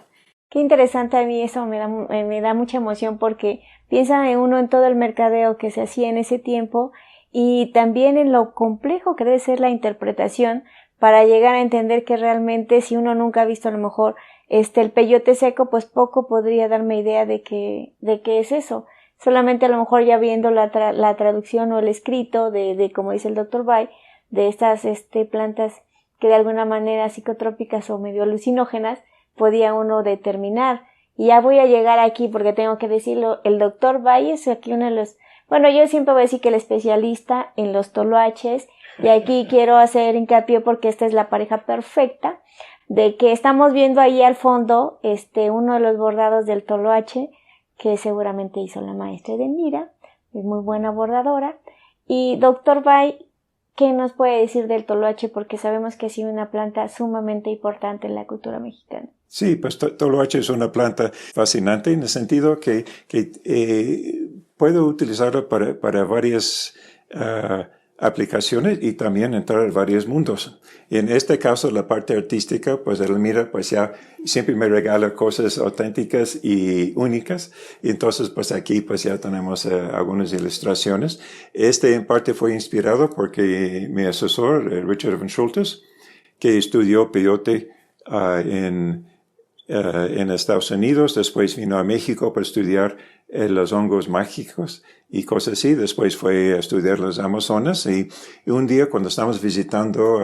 S1: Qué interesante, a mí eso me da mucha emoción porque piensa uno en todo el mercadeo que se hacía en ese tiempo y también en lo complejo que debe ser la interpretación para llegar a entender que realmente si uno nunca ha visto a lo mejor el peyote seco, pues poco podría darme idea de qué es eso. Solamente a lo mejor ya viendo la traducción o el escrito de como dice el Dr. Bay, de estas plantas que de alguna manera psicotrópicas o medio alucinógenas, podía uno determinar. Y ya voy a llegar aquí porque tengo que decirlo, el Dr. Bay es aquí uno de los, bueno, yo siempre voy a decir que el especialista en los toloaches, y aquí quiero hacer hincapié porque esta es la pareja perfecta, de que estamos viendo ahí al fondo, uno de los bordados del toloache, que seguramente hizo la maestra Edelmira, es muy buena bordadora. Y Dr. Bay, ¿qué nos puede decir del toloache? Porque sabemos que ha sido una planta sumamente importante en la cultura mexicana.
S2: Sí, pues toloache es una planta fascinante en el sentido que puedo utilizarla para varias aplicaciones y también entrar en varios mundos. En este caso, la parte artística, pues Edelmira, pues ya siempre me regala cosas auténticas y únicas. Y entonces, pues aquí, pues ya tenemos algunas ilustraciones. En parte fue inspirado porque mi asesor, Richard Van Schultes, que estudió peyote en Estados Unidos, después vino a México para estudiar los hongos mágicos y cosas así. Después fue a estudiar las Amazonas y un día cuando estábamos visitando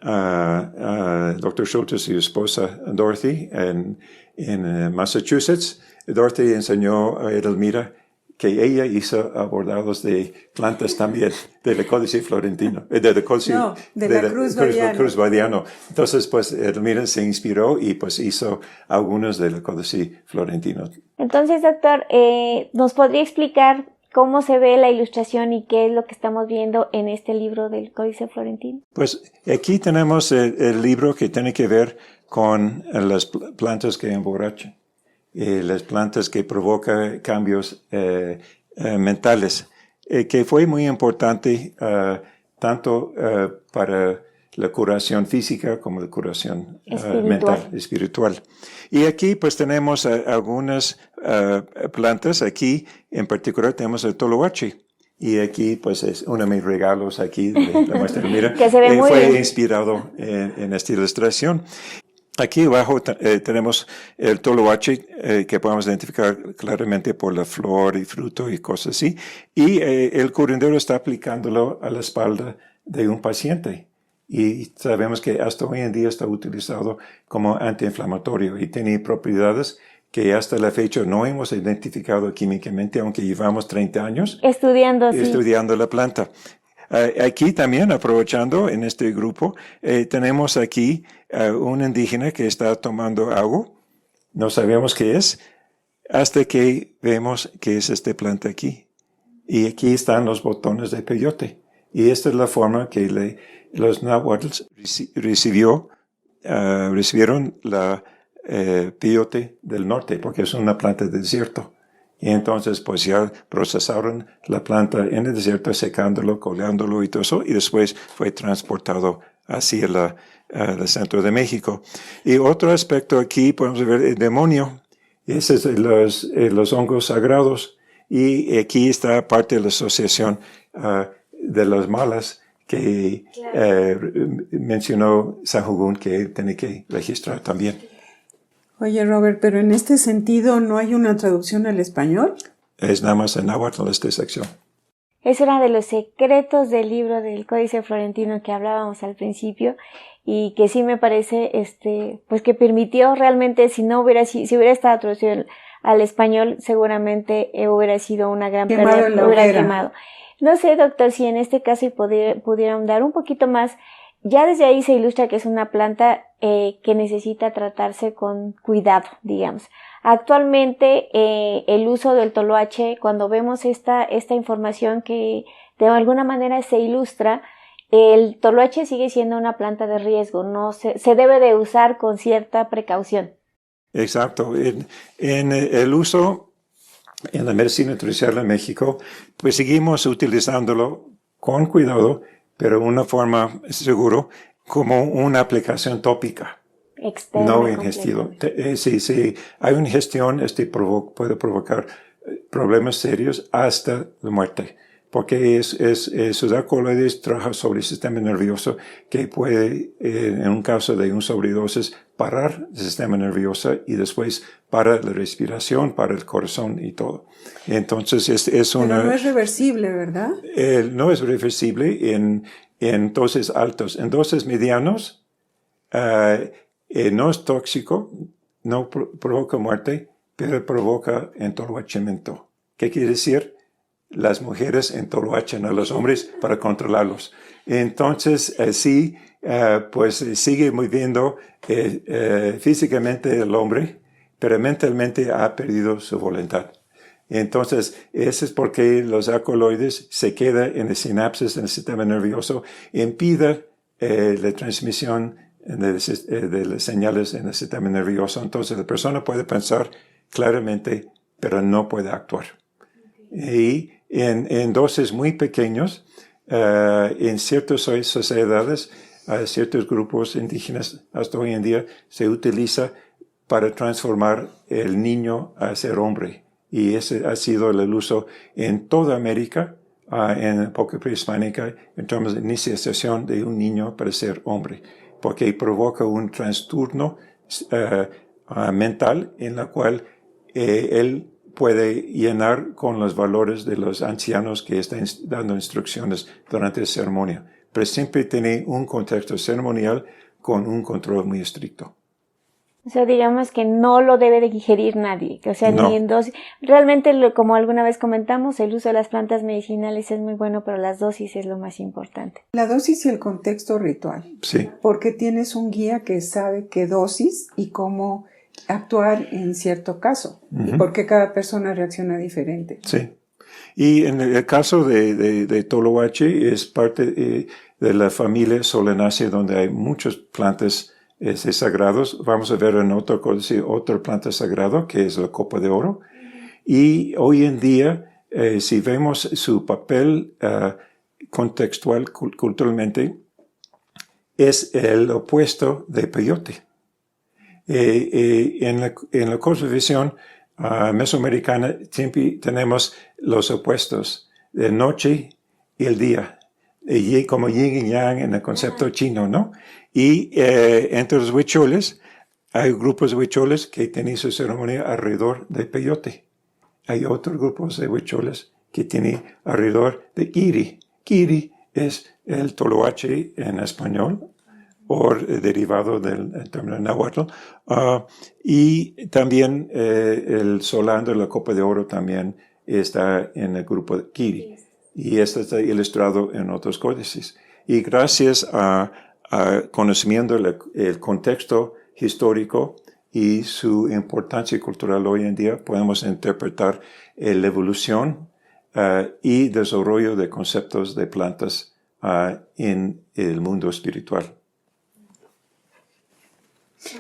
S2: a Dr. Schultes y su esposa Dorothy en Massachusetts, Dorothy enseñó a Edelmira que ella hizo bordados de plantas también, de la Códice Florentino, de la Cruz Badiano. Entonces, pues, Edelmira se inspiró y pues hizo algunos de la Códice Florentino.
S1: Entonces, doctor, ¿nos podría explicar cómo se ve la ilustración y qué es lo que estamos viendo en este libro del Códice Florentino?
S2: Pues, aquí tenemos el libro que tiene que ver con las plantas que emborrachan. Las plantas que provocan cambios mentales, que fue muy importante tanto para la curación física como la curación mental, espiritual. Y aquí pues tenemos algunas plantas. Aquí en particular tenemos el toloache. Y aquí pues es uno de mis regalos aquí de la maestra Edelmira.
S1: Que se ve muy
S2: fue
S1: bien.
S2: Inspirado en esta ilustración. Aquí abajo tenemos el toloache que podemos identificar claramente por la flor y fruto y cosas así. Y el curandero está aplicándolo a la espalda de un paciente. Y sabemos que hasta hoy en día está utilizado como antiinflamatorio y tiene propiedades que hasta la fecha no hemos identificado químicamente, aunque llevamos 30 años estudiando la planta. Aquí también, aprovechando en este grupo, tenemos aquí un indígena que está tomando agua. No sabemos qué es, hasta que vemos que es esta planta aquí. Y aquí están los botones de peyote. Y esta es la forma que los náhuatl recibieron la peyote del norte, porque es una planta de desierto. Y entonces, pues ya procesaron la planta en el desierto, secándolo, coleándolo y todo eso, y después fue transportado hacia el centro de México. Y otro aspecto aquí, podemos ver el demonio. Ese es los hongos sagrados. Y aquí está parte de la asociación de las malas que mencionó Sahagún, que tiene que registrar también.
S3: Oye, Robert, pero en este sentido, ¿no hay una traducción al español?
S2: Es nada más en náhuatl esta sección.
S1: Es uno de los secretos del libro del Códice Florentino que hablábamos al principio y que sí me parece, pues que permitió realmente, si hubiera estado traducido al español, seguramente hubiera sido una gran pérdida, lo hubiera quemado. No sé, doctor, si en este caso pudieran dar un poquito más. Ya desde ahí se ilustra que es una planta que necesita tratarse con cuidado, digamos. Actualmente, el uso del toloache, cuando vemos esta información que de alguna manera se ilustra, el toloache sigue siendo una planta de riesgo, no se debe de usar con cierta precaución.
S2: Exacto. En el uso en la medicina tradicional en México, pues seguimos utilizándolo con cuidado, pero de una forma segura, como una aplicación tópica.
S1: Externa,
S2: no ingestido. Si hay una ingestión, puede provocar problemas serios hasta la muerte, porque esos alcaloides trabajan sobre el sistema nervioso que puede, en un caso de una sobredosis, parar el sistema nervioso y después para la respiración, para el corazón y todo. Entonces es una...
S3: Pero no es reversible, ¿verdad?
S2: No es reversible en dosis altos. En dosis medianos, no es tóxico, no provoca muerte, pero provoca entoloachamiento. ¿Qué quiere decir? Las mujeres entoloachan a los hombres para controlarlos. Entonces, pues sigue moviendo físicamente el hombre, pero mentalmente ha perdido su voluntad. Entonces, eso es porque los alcaloides se quedan en el sinapsis, en el sistema nervioso, impide la transmisión de las señales en el sistema nervioso. Entonces, la persona puede pensar claramente, pero no puede actuar. Y en dosis muy pequeños, en ciertas sociedades, ciertos grupos indígenas, hasta hoy en día, se utiliza para transformar el niño a ser hombre. Y ese ha sido el uso en toda América, en la época prehispánica, en términos de iniciación de un niño para ser hombre, porque provoca un trastorno mental en la cual él puede llenar con los valores de los ancianos que están dando instrucciones durante la ceremonia, pero siempre tiene un contexto ceremonial con un control muy estricto.
S1: O sea, digamos que no lo debe de digerir nadie, o sea,
S2: no.
S1: Ni en dosis. Realmente, como alguna vez comentamos, el uso de las plantas medicinales es muy bueno, pero las dosis es lo más importante.
S3: La dosis y el contexto ritual.
S2: Sí.
S3: Porque tienes un guía que sabe qué dosis y cómo actuar en cierto caso, y porque cada persona reacciona diferente.
S2: Sí. Y en el caso de toloache es parte de la familia Solanaceae, donde hay muchas plantas sagrados. Vamos a ver en otra planta sagrada que es la copa de oro. Y hoy en día, si vemos su papel contextual culturalmente, es el opuesto de peyote. En la cosmovisión mesoamericana siempre tenemos los opuestos, de noche y el día, como yin y yang en el concepto chino, ¿no? Y entre los huicholes, hay grupos de huicholes que tienen su ceremonia alrededor de peyote. Hay otros grupos de huicholes que tienen alrededor de kiri. Kiri es el toloache en español, o derivado del término náhuatl, y también el solano de la copa de oro también está en el grupo de kiri, y esto está ilustrado en otros códices. Y gracias a conocimiento el contexto histórico y su importancia cultural hoy en día, podemos interpretar la evolución y desarrollo de conceptos de plantas en el mundo espiritual.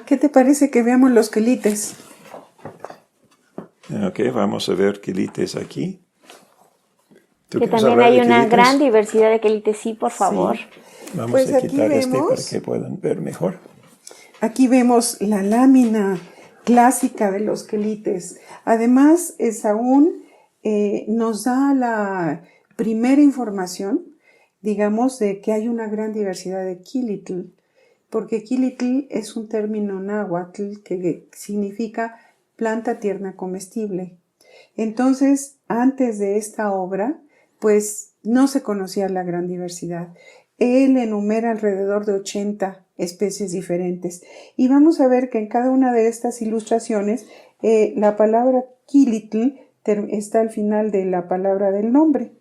S3: ¿Qué te parece que veamos los quelites?
S2: Ok, vamos a ver quelites aquí.
S1: Que también hay una gran diversidad de quelites, sí, por favor.
S2: Sí. Vamos
S3: pues
S2: a quitar
S3: vemos,
S2: para que puedan ver mejor.
S3: Aquí vemos la lámina clásica de los quelites. Además, Esaún nos da la primera información, digamos, de que hay una gran diversidad de quilitl, porque quilitl es un término náhuatl que significa planta tierna comestible. Entonces, antes de esta obra, pues no se conocía la gran diversidad. Él enumera alrededor de 80 especies diferentes. Y vamos a ver que en cada una de estas ilustraciones la palabra quilitl está al final de la palabra del nombre.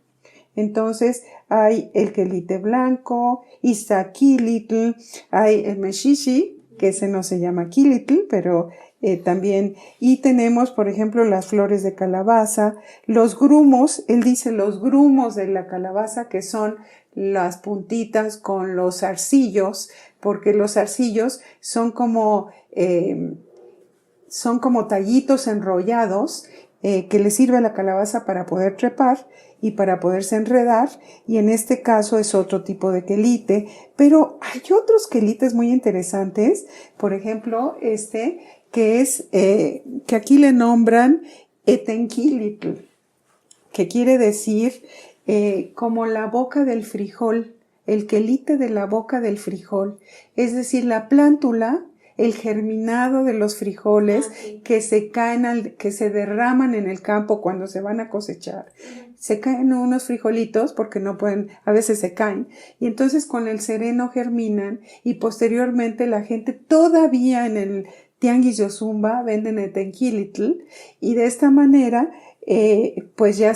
S3: Entonces hay el quelite blanco, Iztaquilitl, hay el mexichi, que ese no se llama quilitl, pero también, y tenemos, por ejemplo, las flores de calabaza, los grumos, él dice los grumos de la calabaza, que son las puntitas con los zarcillos, porque los zarcillos son como tallitos enrollados que le sirve a la calabaza para poder trepar y para poderse enredar, y en este caso es otro tipo de quelite, pero hay otros quelites muy interesantes, por ejemplo, que es, que aquí le nombran etenquilitl, que quiere decir como la boca del frijol, el quelite de la boca del frijol, es decir, la plántula, el germinado de los frijoles que se caen, que se derraman en el campo cuando se van a cosechar. Se caen unos frijolitos porque no pueden, a veces se caen, y entonces con el sereno germinan, y posteriormente la gente todavía en el tianguis de Ozumba venden etenquilitl, y de esta manera pues ya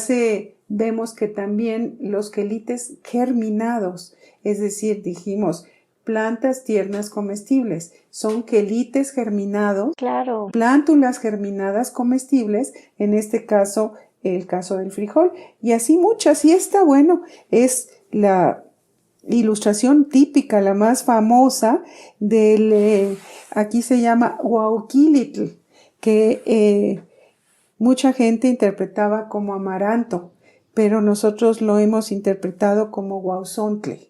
S3: vemos que también los quelites germinados, es decir, dijimos plantas tiernas comestibles, son quelites germinados,
S1: Claro.
S3: plántulas germinadas comestibles, en este caso el caso del frijol, y así muchas. Y esta, bueno, es la ilustración típica, la más famosa del, aquí se llama huauquilitl, que mucha gente interpretaba como amaranto, pero nosotros lo hemos interpretado como huauzontle.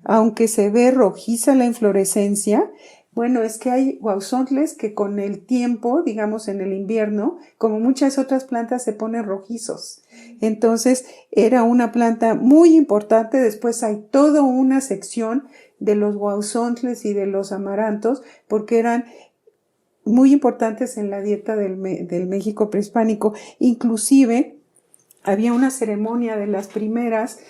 S3: Aunque se ve rojiza la inflorescencia, bueno, es que hay huauzontles que con el tiempo, digamos en el invierno, como muchas otras plantas, se ponen rojizos. Entonces, era una planta muy importante. Después hay toda una sección de los huauzontles y de los amarantos, porque eran muy importantes en la dieta del México prehispánico. Inclusive, había una ceremonia de las primeras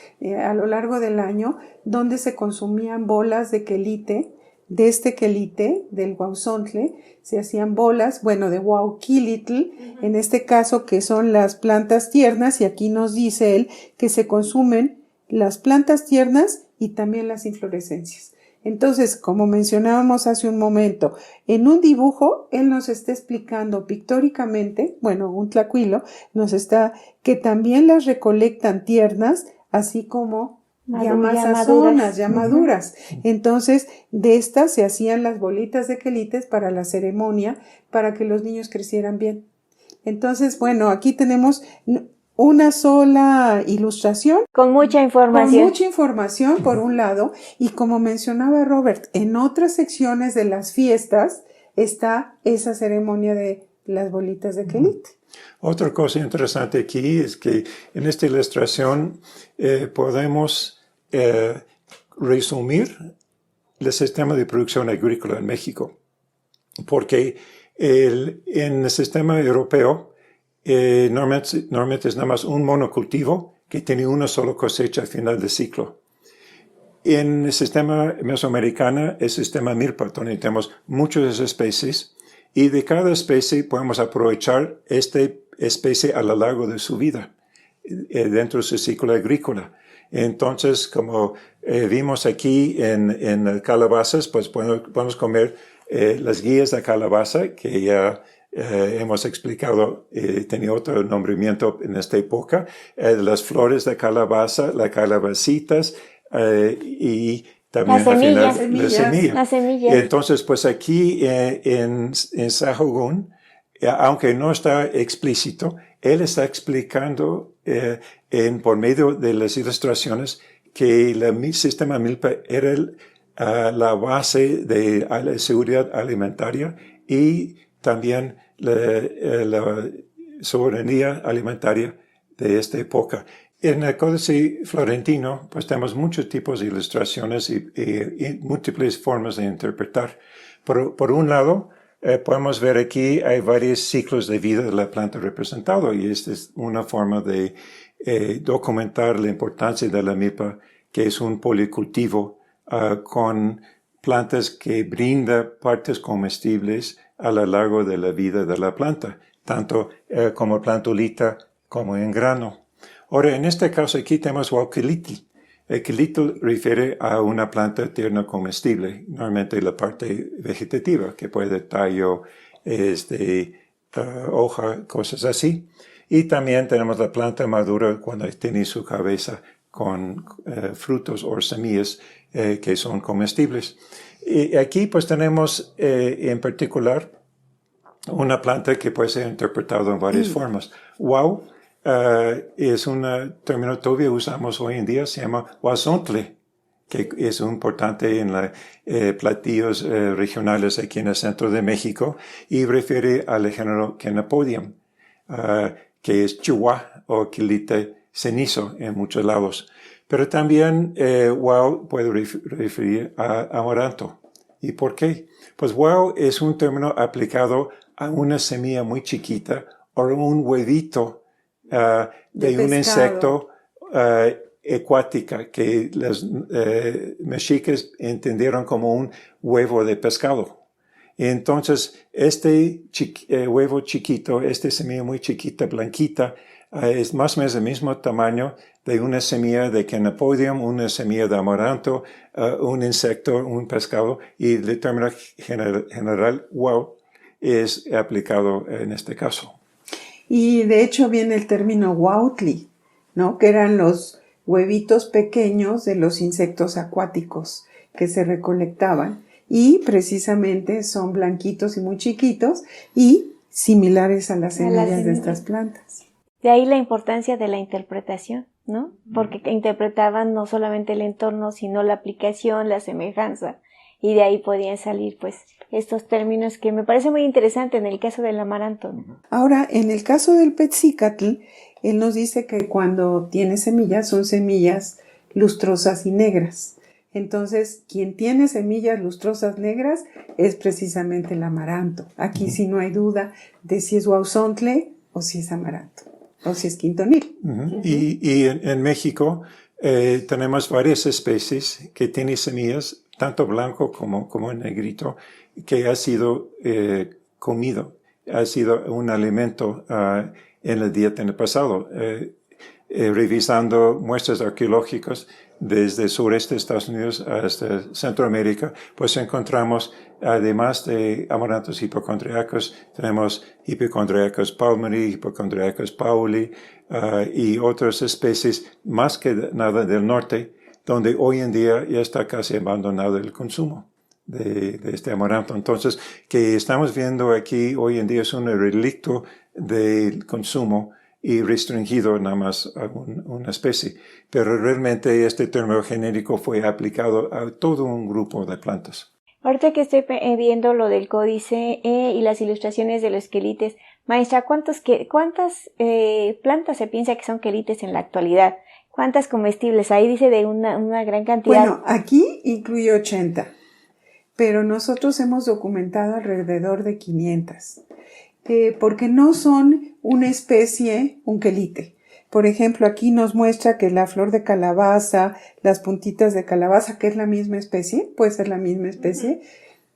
S3: a lo largo del año donde se consumían bolas de quelite, de este quelite, del huauzontle, se hacían bolas, bueno, de huauquilitl, en este caso que son las plantas tiernas, y aquí nos dice él que se consumen las plantas tiernas y también las inflorescencias. Entonces, como mencionábamos hace un momento, en un dibujo, él nos está explicando pictóricamente, bueno, un tlacuilo, nos está, que también las recolectan tiernas, así como ya maduras. Ya maduras. Entonces, de estas se hacían las bolitas de quelites para la ceremonia, para que los niños crecieran bien. Entonces, bueno, aquí tenemos una sola ilustración.
S1: Con mucha información.
S3: Con mucha información, por un lado, y como mencionaba Robert, en otras secciones de las fiestas está esa ceremonia de las bolitas de quelite.
S2: Otra cosa interesante aquí es que en esta ilustración podemos resumir el sistema de producción agrícola en México, porque en el sistema europeo normalmente es nada más un monocultivo que tiene una sola cosecha al final del ciclo. En el sistema mesoamericano, el sistema milpa, donde tenemos muchas especies, y de cada especie podemos aprovechar esta especie a lo largo de su vida, dentro de su ciclo agrícola. Entonces, como vimos aquí en calabazas, pues podemos comer las guías de calabaza, que ya hemos explicado, tenía otro nombramiento en esta época, las flores de calabaza, las calabacitas, y también
S1: las
S2: semillas. Entonces, pues aquí en Sahagún, aunque no está explícito, él está explicando por medio de las ilustraciones que el sistema milpa era la base de la seguridad alimentaria y también la soberanía alimentaria de esta época. En el Códice Florentino, pues tenemos muchos tipos de ilustraciones y múltiples formas de interpretar. Por un lado, podemos ver aquí hay varios ciclos de vida de la planta representados y esta es una forma de documentar la importancia de la milpa, que es un policultivo con plantas que brinda partes comestibles a lo largo de la vida de la planta, tanto como plantulita como en grano. Ahora, en este caso aquí tenemos Wauquilitl. El quilitl refiere a una planta tierna comestible, normalmente la parte vegetativa, que puede tallo, hoja, cosas así. Y también tenemos la planta madura cuando tiene su cabeza con frutos o semillas que son comestibles. Y aquí pues tenemos en particular una planta que puede ser interpretada en varias formas. Wow es un término que todavía usamos hoy en día, se llama huazontle, que es importante en los platillos regionales aquí en el centro de México y refiere al género Chenopodium, que es chihuahua o quilite cenizo en muchos lados. Pero también wow puede referir a amaranto. ¿Y por qué? Pues wow es un término aplicado a una semilla muy chiquita o un huevito de un insecto acuática que los mexicas entendieron como un huevo de pescado. Entonces, este huevo chiquito, esta semilla muy chiquita, blanquita, es más o menos el mismo tamaño de una semilla de Chenopodium, una semilla de amaranto, un insecto, un pescado, y el término general wow es aplicado en este caso.
S3: Y de hecho viene el término huautli, ¿no? Que eran los huevitos pequeños de los insectos acuáticos que se recolectaban y precisamente son blanquitos y muy chiquitos y similares a las semillas de estas plantas.
S1: De ahí la importancia de la interpretación, ¿no? Porque interpretaban no solamente el entorno, sino la aplicación, la semejanza, y de ahí podían salir pues estos términos que me parece muy interesante en el caso del amaranto.
S3: Ahora, en el caso del Petzicatl, él nos dice que cuando tiene semillas son semillas lustrosas y negras. Entonces, quien tiene semillas lustrosas negras es precisamente el amaranto. Aquí sí no hay duda de si es huazontle o si es amaranto, o si es quintonil.
S2: Y en México tenemos varias especies que tienen semillas, tanto blanco como negrito, que ha sido comido, ha sido un alimento en la dieta en el pasado. Revisando muestras arqueológicas desde el sureste de Estados Unidos hasta Centroamérica, pues encontramos, además de amarantos hipocondriacos, tenemos Hypochondriacus palmeri, Hypochondriacus pauli y otras especies, más que nada del norte, donde hoy en día ya está casi abandonado el consumo de este amaranto. Entonces, que estamos viendo aquí hoy en día es un relicto del consumo y restringido nada más a una especie. Pero realmente este término genérico fue aplicado a todo un grupo de plantas.
S1: Ahorita que estoy viendo lo del códice y las ilustraciones de los quelites, maestra, ¿cuántas plantas se piensa que son quelites en la actualidad? ¿Cuántas comestibles? Ahí dice de una gran cantidad.
S3: Bueno, aquí incluye 80, pero nosotros hemos documentado alrededor de 500, porque no son una especie, un quelite. Por ejemplo, aquí nos muestra que la flor de calabaza, las puntitas de calabaza, que es la misma especie, puede ser la misma especie,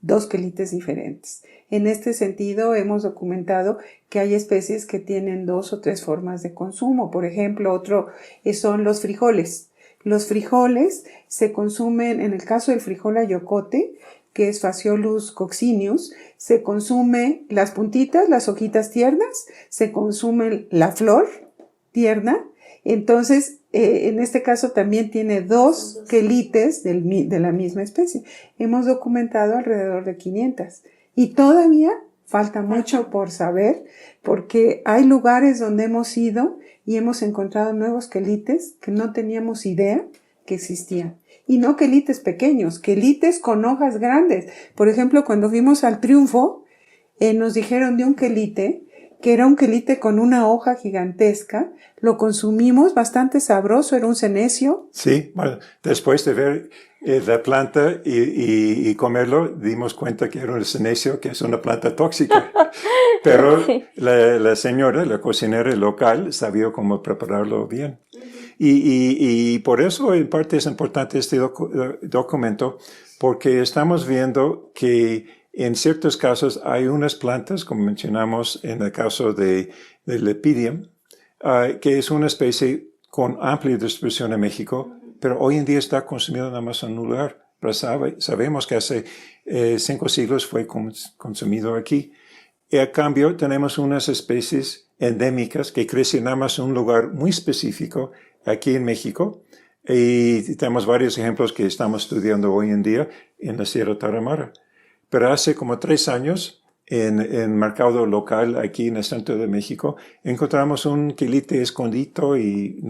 S3: dos quelites diferentes. En este sentido, hemos documentado que hay especies que tienen 2 o 3 formas de consumo. Por ejemplo, otro son los frijoles. Los frijoles se consumen, en el caso del frijol ayocote, que es Phaseolus coccineus, se consume las puntitas, las hojitas tiernas, se consume la flor tierna. Entonces, en este caso también tiene 2 quelites de la misma especie. Hemos documentado alrededor de 500 y todavía falta mucho por saber, porque hay lugares donde hemos ido y hemos encontrado nuevos quelites que no teníamos idea que existían. Y no quelites pequeños, quelites con hojas grandes. Por ejemplo, cuando fuimos al Triunfo, nos dijeron de un quelite que era un quelite con una hoja gigantesca. Lo consumimos, bastante sabroso, era un senecio.
S2: Sí, bueno, después de ver la planta y comerlo, dimos cuenta que era un senecio, que es una planta tóxica. Pero
S1: Sí.
S2: la señora, la cocinera local, sabía cómo prepararlo bien. Y por eso, en parte, es importante este documento, porque estamos viendo que en ciertos casos hay unas plantas, como mencionamos en el caso del Lepidium, que es una especie con amplia distribución en México, pero hoy en día está consumido nada más en un lugar. Pero sabemos que hace 5 siglos fue consumido aquí. Y a cambio tenemos unas especies endémicas que crecen nada más en un lugar muy específico aquí en México. Y tenemos varios ejemplos que estamos estudiando hoy en día en la Sierra Tarahumara. Pero hace como 3 años, en el mercado local aquí en el centro de México, encontramos un quelite escondido y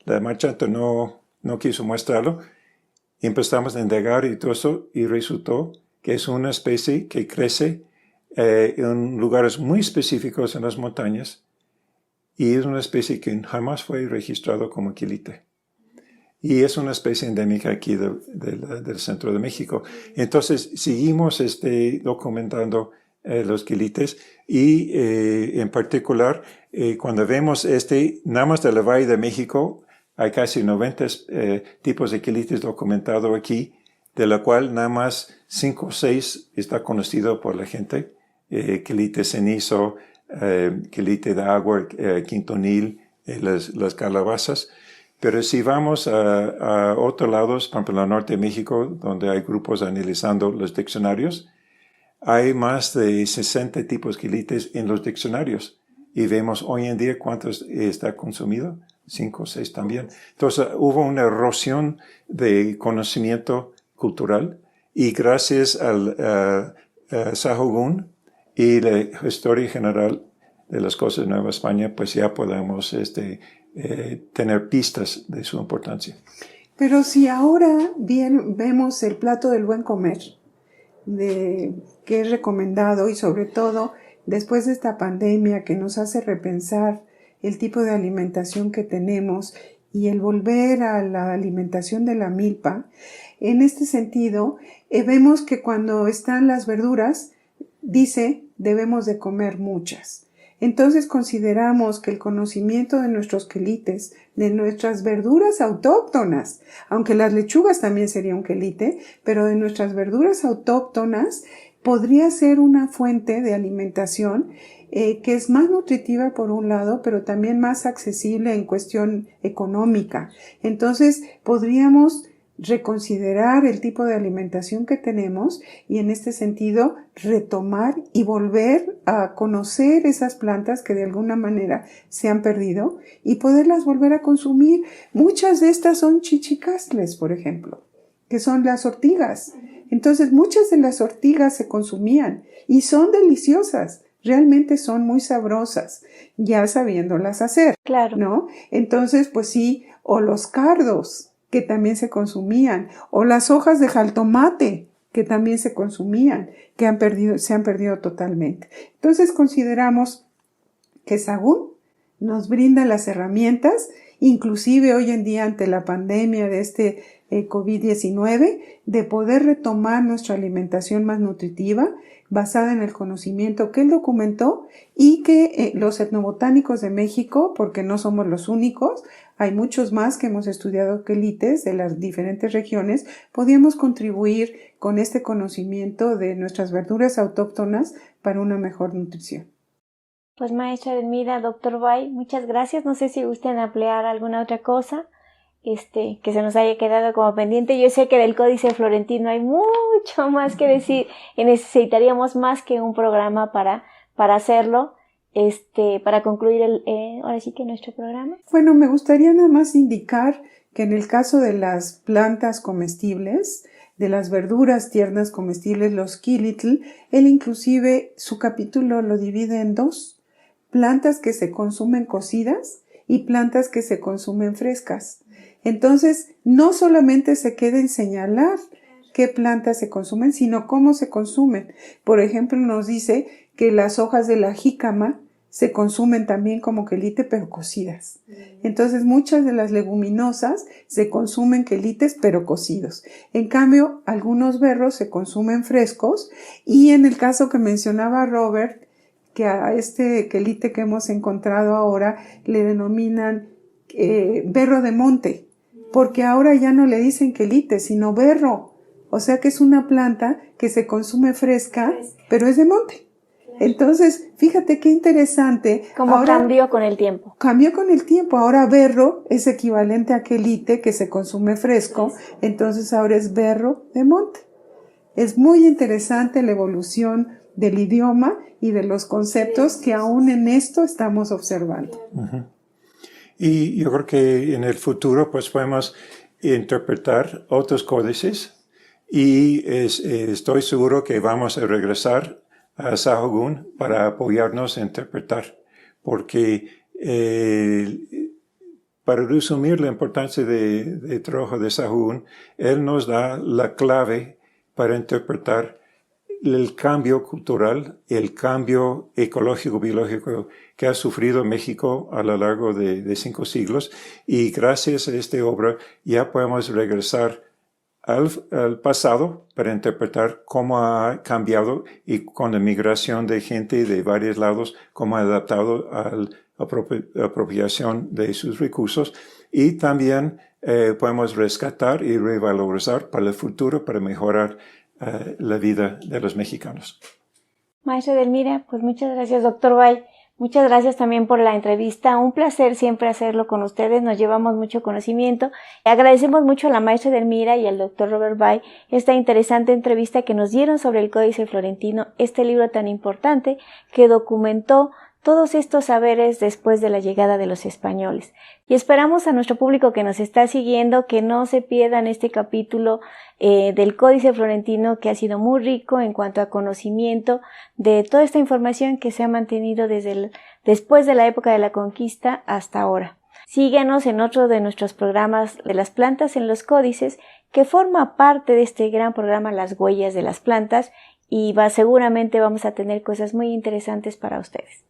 S2: la marchanta no quiso mostrarlo. Empezamos a indagar y todo eso, y resultó que es una especie que crece en lugares muy específicos en las montañas, y es una especie que jamás fue registrado como quelite. Y es una especie endémica aquí del centro de México. Entonces, seguimos documentando los quelites y, en particular, cuando vemos nada más de la Valle de México, hay casi 90 tipos de quelites documentados aquí, de la cual nada más 5 o 6 está conocido por la gente. Quelite cenizo, quelite de agua, quintonil, las calabazas. Pero si vamos a otros lados, por ejemplo, en el norte de México, donde hay grupos analizando los diccionarios, hay más de 60 tipos de quelites en los diccionarios. Y vemos hoy en día cuántos está consumido, 5 o 6 también. Entonces, hubo una erosión de conocimiento cultural, y gracias al Sahagún y la historia general de las cosas de Nueva España, pues ya podemos tener pistas de su importancia.
S3: Pero si ahora bien vemos el plato del buen comer, que es recomendado, y sobre todo después de esta pandemia que nos hace repensar el tipo de alimentación que tenemos y el volver a la alimentación de la milpa, en este sentido vemos que cuando están las verduras, dice debemos de comer muchas. Entonces consideramos que el conocimiento de nuestros quelites, de nuestras verduras autóctonas, aunque las lechugas también sería un quelite, pero de nuestras verduras autóctonas podría ser una fuente de alimentación que es más nutritiva por un lado, pero también más accesible en cuestión económica. Entonces podríamos reconsiderar el tipo de alimentación que tenemos y en este sentido retomar y volver a conocer esas plantas que de alguna manera se han perdido y poderlas volver a consumir. Muchas de estas son chichicastles, por ejemplo, que son las ortigas. Entonces muchas de las ortigas se consumían y son deliciosas. Realmente son muy sabrosas, ya sabiéndolas hacer,
S1: Claro.
S3: ¿no? Entonces, pues sí, o los cardos, que también se consumían, o las hojas de jaltomate, que también se consumían, se han perdido totalmente. Entonces consideramos que Sahagún nos brinda las herramientas, inclusive hoy en día ante la pandemia de este COVID-19, de poder retomar nuestra alimentación más nutritiva, basada en el conocimiento que él documentó y que los etnobotánicos de México, porque no somos los únicos, hay muchos más que hemos estudiado quelites de las diferentes regiones, podíamos contribuir con este conocimiento de nuestras verduras autóctonas para una mejor nutrición.
S1: Pues maestra Edelmira, doctor Bay, muchas gracias. No sé si gusten ampliar alguna otra cosa que se nos haya quedado como pendiente. Yo sé que del Códice Florentino hay mucho más que decir y necesitaríamos más que un programa para hacerlo, para concluir ahora sí que nuestro programa.
S3: Bueno, me gustaría nada más indicar que en el caso de las plantas comestibles, de las verduras tiernas comestibles, los quilitl, él inclusive su capítulo lo divide en 2, plantas que se consumen cocidas y plantas que se consumen frescas. Entonces, no solamente se queda en señalar qué plantas se consumen, sino cómo se consumen. Por ejemplo, nos dice que las hojas de la jícama se consumen también como quelite, pero cocidas. Entonces, muchas de las leguminosas se consumen quelites, pero cocidos. En cambio, algunos berros se consumen frescos, y en el caso que mencionaba Robert, que a este quelite que hemos encontrado ahora le denominan berro de monte, porque ahora ya no le dicen quelite, sino berro. O sea que es una planta que se consume fresca, pero es de monte. Entonces, fíjate qué interesante.
S1: ¿Cómo
S3: ahora
S1: cambió con el tiempo?
S3: Cambió con el tiempo. Ahora berro es equivalente a quelite, que se consume fresco. Entonces ahora es berro de monte. Es muy interesante la evolución del idioma y de los conceptos que aún en esto estamos observando.
S2: Uh-huh. Y yo creo que en el futuro pues podemos interpretar otros códices, y estoy seguro que vamos a regresar a Sahagún para apoyarnos a interpretar, porque para resumir la importancia de trabajo de Sahagún, él nos da la clave para interpretar el cambio cultural, el cambio ecológico, biológico que ha sufrido México a lo largo de 5 siglos, y gracias a esta obra ya podemos regresar al pasado para interpretar cómo ha cambiado, y con la migración de gente de varios lados, cómo ha adaptado a la apropiación de sus recursos, y también podemos rescatar y revalorizar para el futuro, para mejorar la vida de los mexicanos.
S1: Maestra Edelmira, pues muchas gracias, doctor Bay. Muchas gracias también por la entrevista. Un placer siempre hacerlo con ustedes. Nos llevamos mucho conocimiento. Agradecemos mucho a la maestra Edelmira y al doctor Robert Bay esta interesante entrevista que nos dieron sobre el Códice Florentino, este libro tan importante que documentó todos estos saberes después de la llegada de los españoles. Y esperamos a nuestro público que nos está siguiendo que no se pierdan este capítulo del Códice Florentino, que ha sido muy rico en cuanto a conocimiento de toda esta información que se ha mantenido después de la época de la conquista hasta ahora. Síguenos en otro de nuestros programas de las plantas en los códices, que forma parte de este gran programa Las Huellas de las Plantas, y seguramente vamos a tener cosas muy interesantes para ustedes.